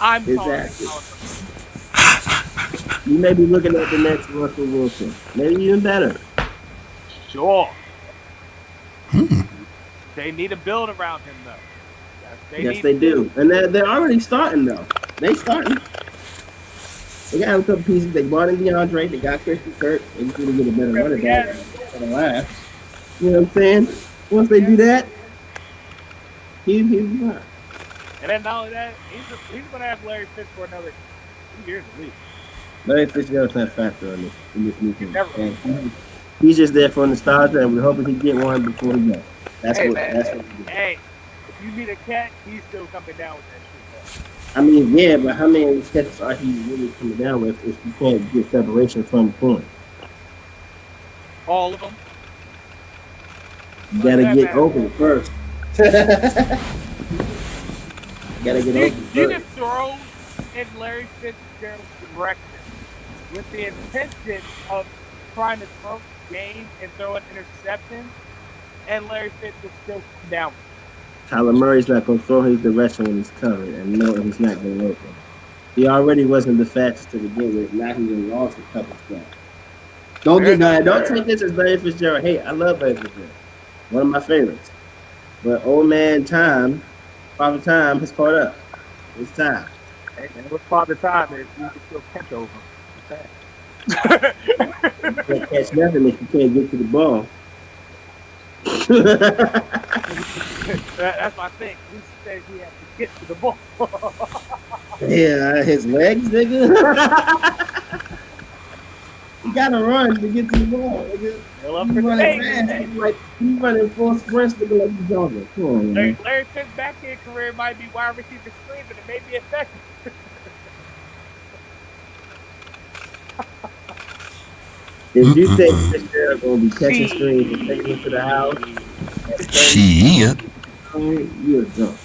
I'm calling Exactly. it. You may be looking at the next Russell Wilson. Maybe even better. Sure. They need a build around him, though. Yes, they do. And they're already starting, though. They starting. They got a couple pieces. They brought in DeAndre. They got Christian Kirk. They just need to get a better running back for the last. You know what I'm saying? Once they do that, he'll be fine. And then not only that, he's going to have Larry Fitz for another 2 years at least. Larry Fitzgerald's not a factor in this new team. He's just there for nostalgia, and we're hoping he get one before he goes. That's what we do. Hey, if you need a cat, he's still coming down with that shit. I mean, yeah, but how many sketches are he really coming down with if you can't get separation from the point? All of them. You gotta get open first. Gotta get open first. You just throw in Larry Fitzgerald's direction with the intention of trying to throw the game and throw an interception, and Larry Fitz will still come down. Kyler Murray's not going to throw his direction when he's covered and know he's not going to open. He already wasn't the fastest to begin with. Now he's lost a couple spots. Don't take this as Larry Fitzgerald. Hey, I love Larry Fitzgerald. One of my favorites. But old man time, Father Time has caught up. It's time. Hey, man, what Father Time is, you can still catch over him. You can't catch nothing if you can't get to the ball. That's my thing. He says he has to get to the ball. Yeah, his legs, nigga. You gotta run to get to the ball, nigga. He's running full sprints to go like he's jogging. Come on, man. Larry Fitz's back end career might be wide receiver screens, and it may be effective. If you think they're going to be catching screens and taking it to the house, shit, you're drunk.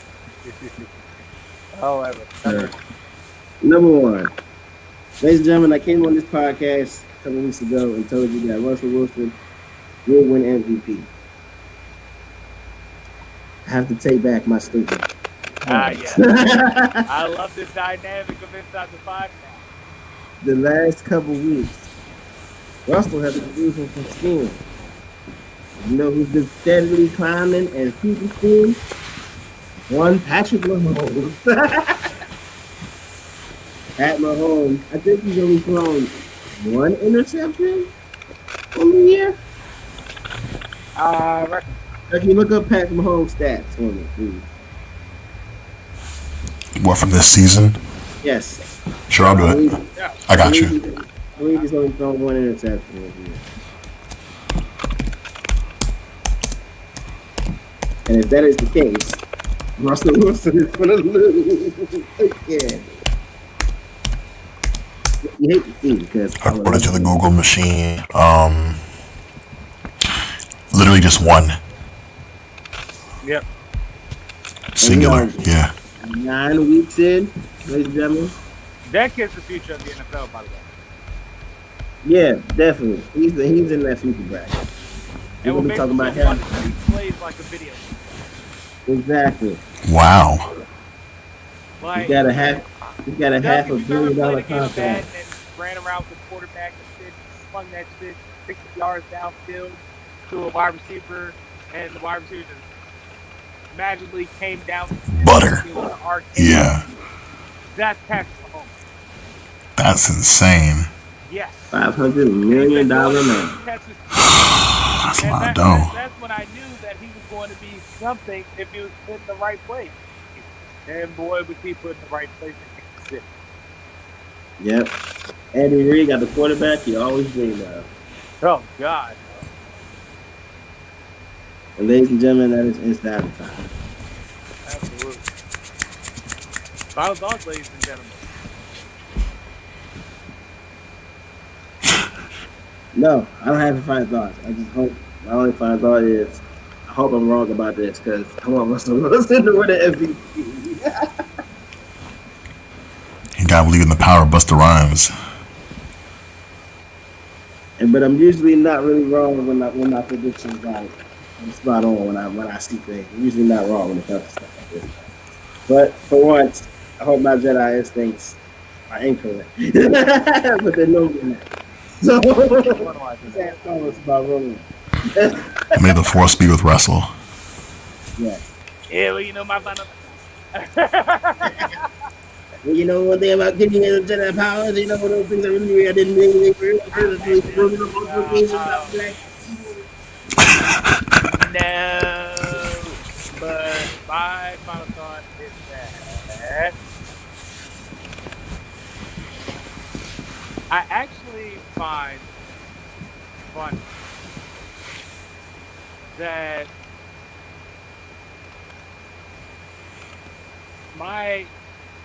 However, number one, ladies and gentlemen, I came on this podcast a couple weeks ago and told you that Russell Wilson will win MVP. I have to take back my statement. Yes. I love this dynamic of Inside the Five now. The last couple weeks, Russell has been losing some steam. You know who's been steadily climbing and keeping steam? One Patrick Mahomes. Pat Mahomes, I think he's only thrown one interception on the year. If you look up Pat Mahomes stats for me, please. What, from this season? Yes. Sure, I'll do it. I got you. I believe he's only thrown one interception on the year. And if that is the case, Russell Wilson is going to lose again. You hate to see because according to the Google machine, literally just one. Yep. Singular. Yeah. 9 weeks in, ladies and gentlemen. That kid's the future of the NFL, by the way. Yeah, definitely. He's in that future bracket. And we're talking about him. He plays like a video. Exactly. Wow. Like, you got a half $1 billion contract. And ran around with the quarterback and slung that shit 60 yards downfield to a wide receiver, and the wide receiver just magically came down. Butter. Yeah. That's Patrick Mahomes. That's insane. Yes. $500 million man. That's a lot of dough. That's when I knew that he was going to be something if he was put in the right place. And boy, was he put in the right place in Kansas City. Yep. Andy Reid got the quarterback he always dreamed of. Oh, God. And ladies and gentlemen, that is Inside the Five. Absolutely. Final thoughts, ladies and gentlemen. No, I don't have any final thoughts. I just hope my only final thought is I hope I'm wrong about this because I want Russell Wilson to win the MVP. You gotta believe in the power of Busta Rhymes. but I'm usually not really wrong when my predictions like I'm spot on when I see things. I'm usually not wrong when it comes to stuff like this. But for once, I hope my Jedi instincts are incorrect. But they're no good now. So that's almost about rolling. May the force be with Russell. Yes. Yeah, well, you know my final. Well, you know one thing about giving you the Jedi powers, you know one of those things I really I didn't really really about black. No, but my final thought is that I actually find funny that my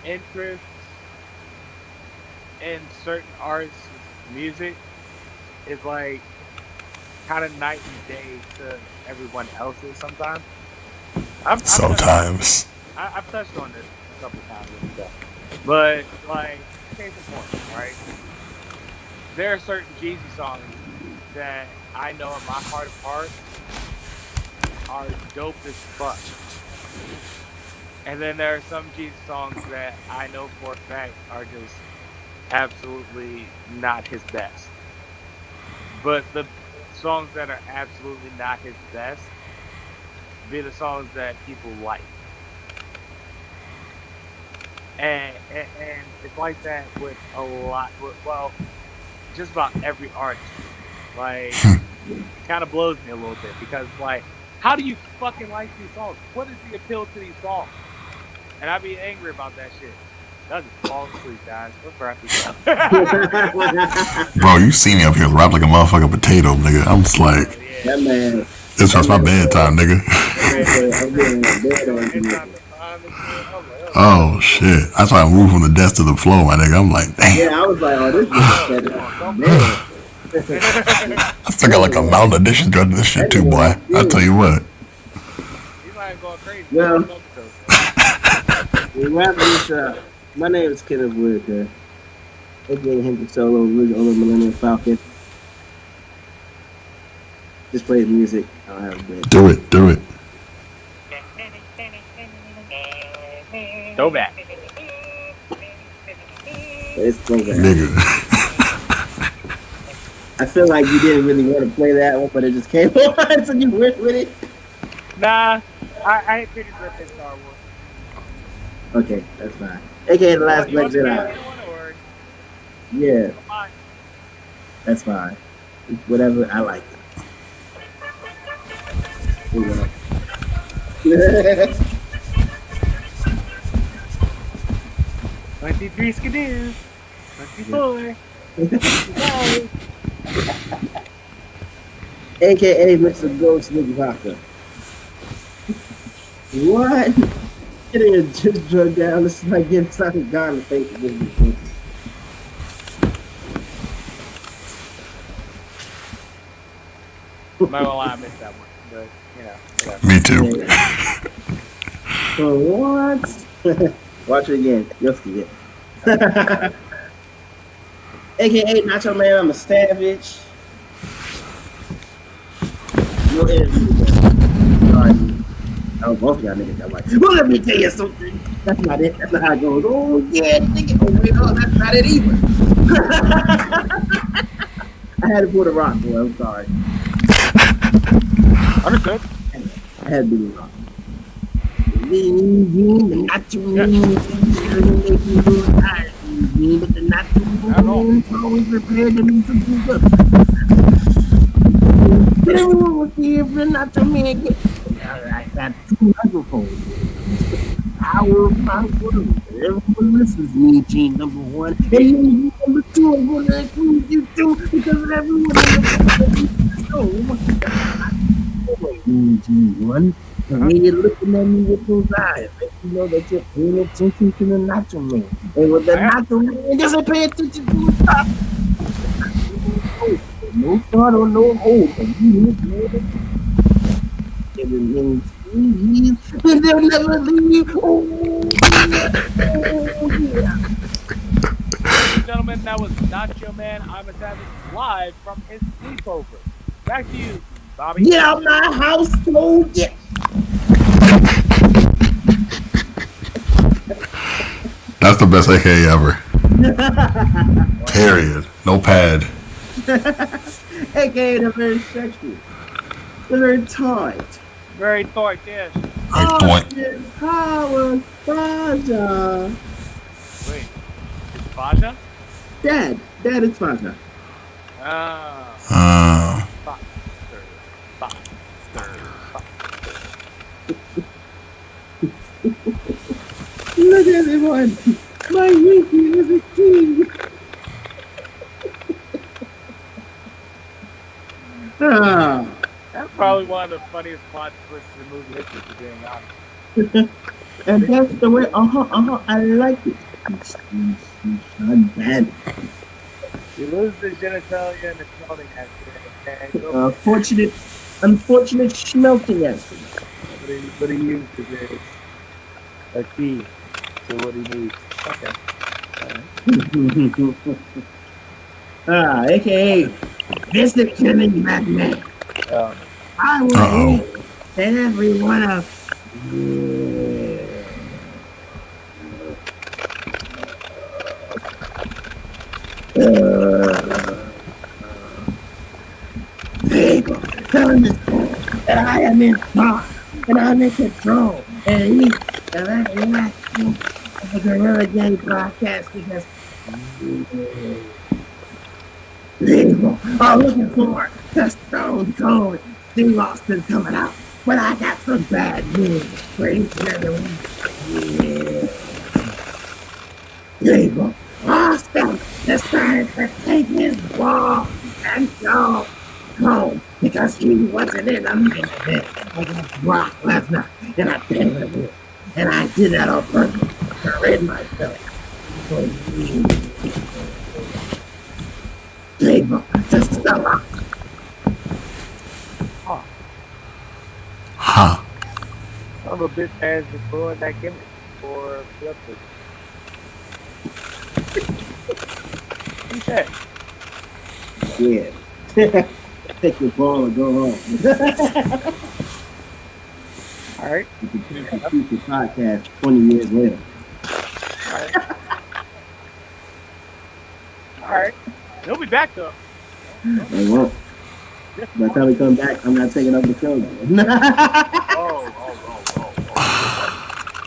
interest in certain artists' music is like kind of night and day to everyone else's sometimes. Sometimes. I've touched on this a couple times on the show. But, like, case in point, right? There are certain Jeezy songs that I know in my heart of hearts are dope as fuck. And then there are some Jeezy songs that I know for a fact are just absolutely not his best. But the songs that are absolutely not his best be the songs that people like. And it's like that with a lot, well, just about every artist. Like, it kind of blows me a little bit because, like, how do you fucking like these songs? What is the appeal to these songs? And I be angry about that shit. I'll just fall asleep, guys. Let's wrap this up. Bro, you see me up here wrapped like a motherfucking potato, nigga. I'm just like, that man. It's past my bedtime, nigga. Oh shit! I tried to move from the desk to the floor, my nigga. I'm like, damn. Yeah, I was like, oh, this is I still got like a malnutrition drug to this shit too, boy. I tell you what. You might go crazy. Well, we wrap this up. My name is Kenneth Whitaker. aka Henry Solo, original Millennium Falcon. Just play the music. I don't have a bed. Do it. Throwback. It's throwback. Nigga. I feel like you didn't really want to play that one, but it just came on, so you went with it. Nah, I ain't pretty good at Star Wars. Okay, that's fine. AKA the last Black Jedi. Yeah, that's fine. Whatever, I like it. Yeah. 23 skidoo. 24. 25. AKA Mr. Ghost Nigga Hopper. What? It is just drug down. This is like getting something down in the face of this. I'm not gonna lie, I missed that one, but you know. Whatever. Me too. So what? Watch it again. You'll see it. AKA Nacho Man, I'm a savage. No interview. Sorry. Oh, both of y'all niggas got like, well, let me tell you something. That's not it. That's not how it goes. Oh, yeah, nigga. Oh, wait, oh, that's not it either. I had to pull the rock, boy. I'm sorry. Understood. I had to do the rock. Always prepared to be some good. Everyone was here for not to make it. I got 2 microphones. Power of my word. Everyone listens to me, Gene number 1. And you number 2, I'm going to include you too because of everyone in the show. Gene 1. And when you're looking at me with those eyes, let you know that you're paying attention to the Nacho Man. And with the Nacho Man, doesn't pay attention to the top. No start or no hold, but you hit me. And they'll never leave. Oh, yeah. gentlemen, that was Nacho Man, I'm a Savage, live from his sleepover. Back to you, Bobby. Get out my household. Get. That's the best AKA ever. Period. No pad. AKA the very sexual. The very tight. Very tight, yes. Austin Powers Faja. Wait, is Faja? Dad is Faja. Look at everyone. My wiki is a king. That's probably one of the funniest plot twists in movie history, for being honest. And that's the way, I like it. Bad. You lose the genitalia and the smelting accident. Unfortunate smelting accident. But he used it as a key to what he needs. Okay. AKA Mr. Killing Magnet. I will eat every one of people telling us that I am in charge and I'm in control and eat the last of the Gorilla Gang podcast because people are looking for the Stone Cold Steve Austin coming out. But I got some bad news for each and every one. People, Austin decided to take his ball and go home because he wasn't in the main event against Brock Lesnar in a pay-per-view. And I did that on purpose to rid myself. People, just stop. Huh. Some of a bitch has been ruined that gimmick for Flipside. He said. Yeah. Take your ball and go home. All right. You can take the future podcast 20 years later. All right. He'll be back though. They won't. By the time we come back, I'm not taking up the show.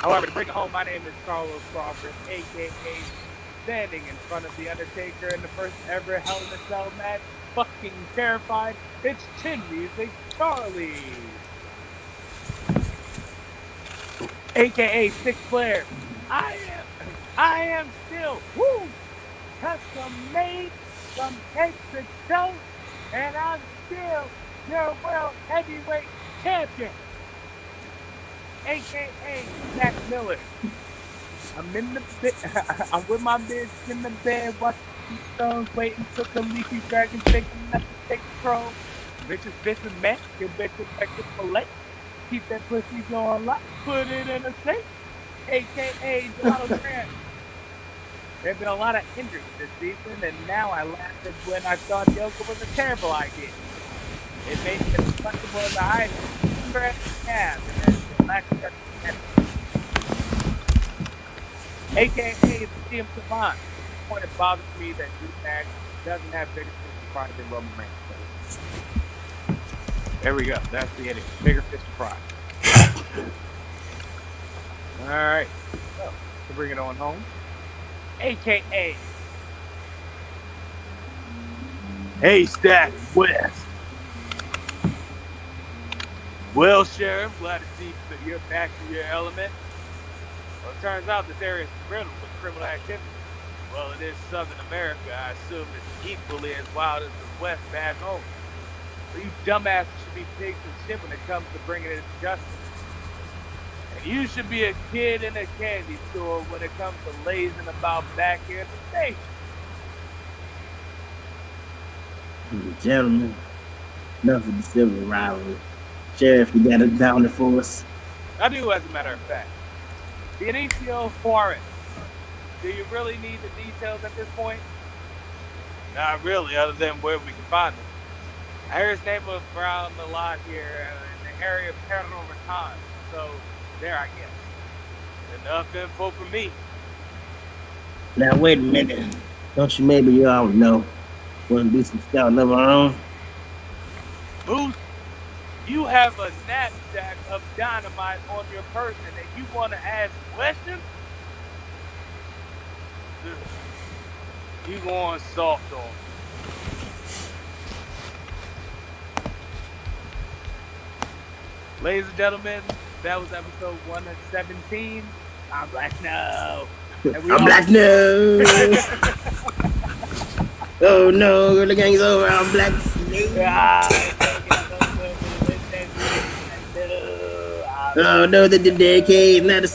However, to bring it home, my name is Carlos Crawford, a.k.a. standing in front of The Undertaker in the first ever Hell in a Cell match. Fucking terrified. It's Chin Music Charlie. A.k.a. Six Flair. I am still, custom made from head to toe, and I'm still your world heavyweight champion, a.k.a. Zach Miller. I'm with my bitch in the bed, watching stones, waiting till the leafy dragon taking nothing to take control. Bitches met, your bitch is back to fillet. Keep that pussy going like, put it in a safe, a.k.a. Donald Grant. There's been a lot of injuries this season, and now I laughed at when I thought yoga was a terrible idea. It made me as flexible as a high calf, and then relaxed at the a.k.a. the CM Savant. The point it bothers me that Drew Mac doesn't have bigger fish to fry than Roman Reigns. There we go. That's the ending. Bigger fish to fry. All right. So, to bring it on home, a.k.a. Haystack West. Well, Sheriff, glad to see that you're back to your element. Well, it turns out this area is riddled with criminal activity. Well, it is Southern America. I assume it's equally as wild as the West back home. So you dumbasses should be pigs and shit when it comes to bringing it to justice. And you should be a kid in a candy store when it comes to lazing about back here at the station. Gentlemen, enough of the civil rivalry. Sheriff, you got it down for us. I do, as a matter of fact. Benicio Juarez. Do you really need the details at this point? Not really, other than where we can find him. I hear his name was around a lot here in the area of Perro Raton. So, there, I guess. Enough info for me. Now wait a minute. Don't you maybe you all know? Want to do some scouting of our own? Boost, you have a knapsack of dynamite on your person and you want to ask questions? You going soft on me. Ladies and gentlemen, that was episode 117. I'm Black Snow. I'm Black Snow. Oh no, the gang's over. I'm Black Snow. Oh no, the decade, not a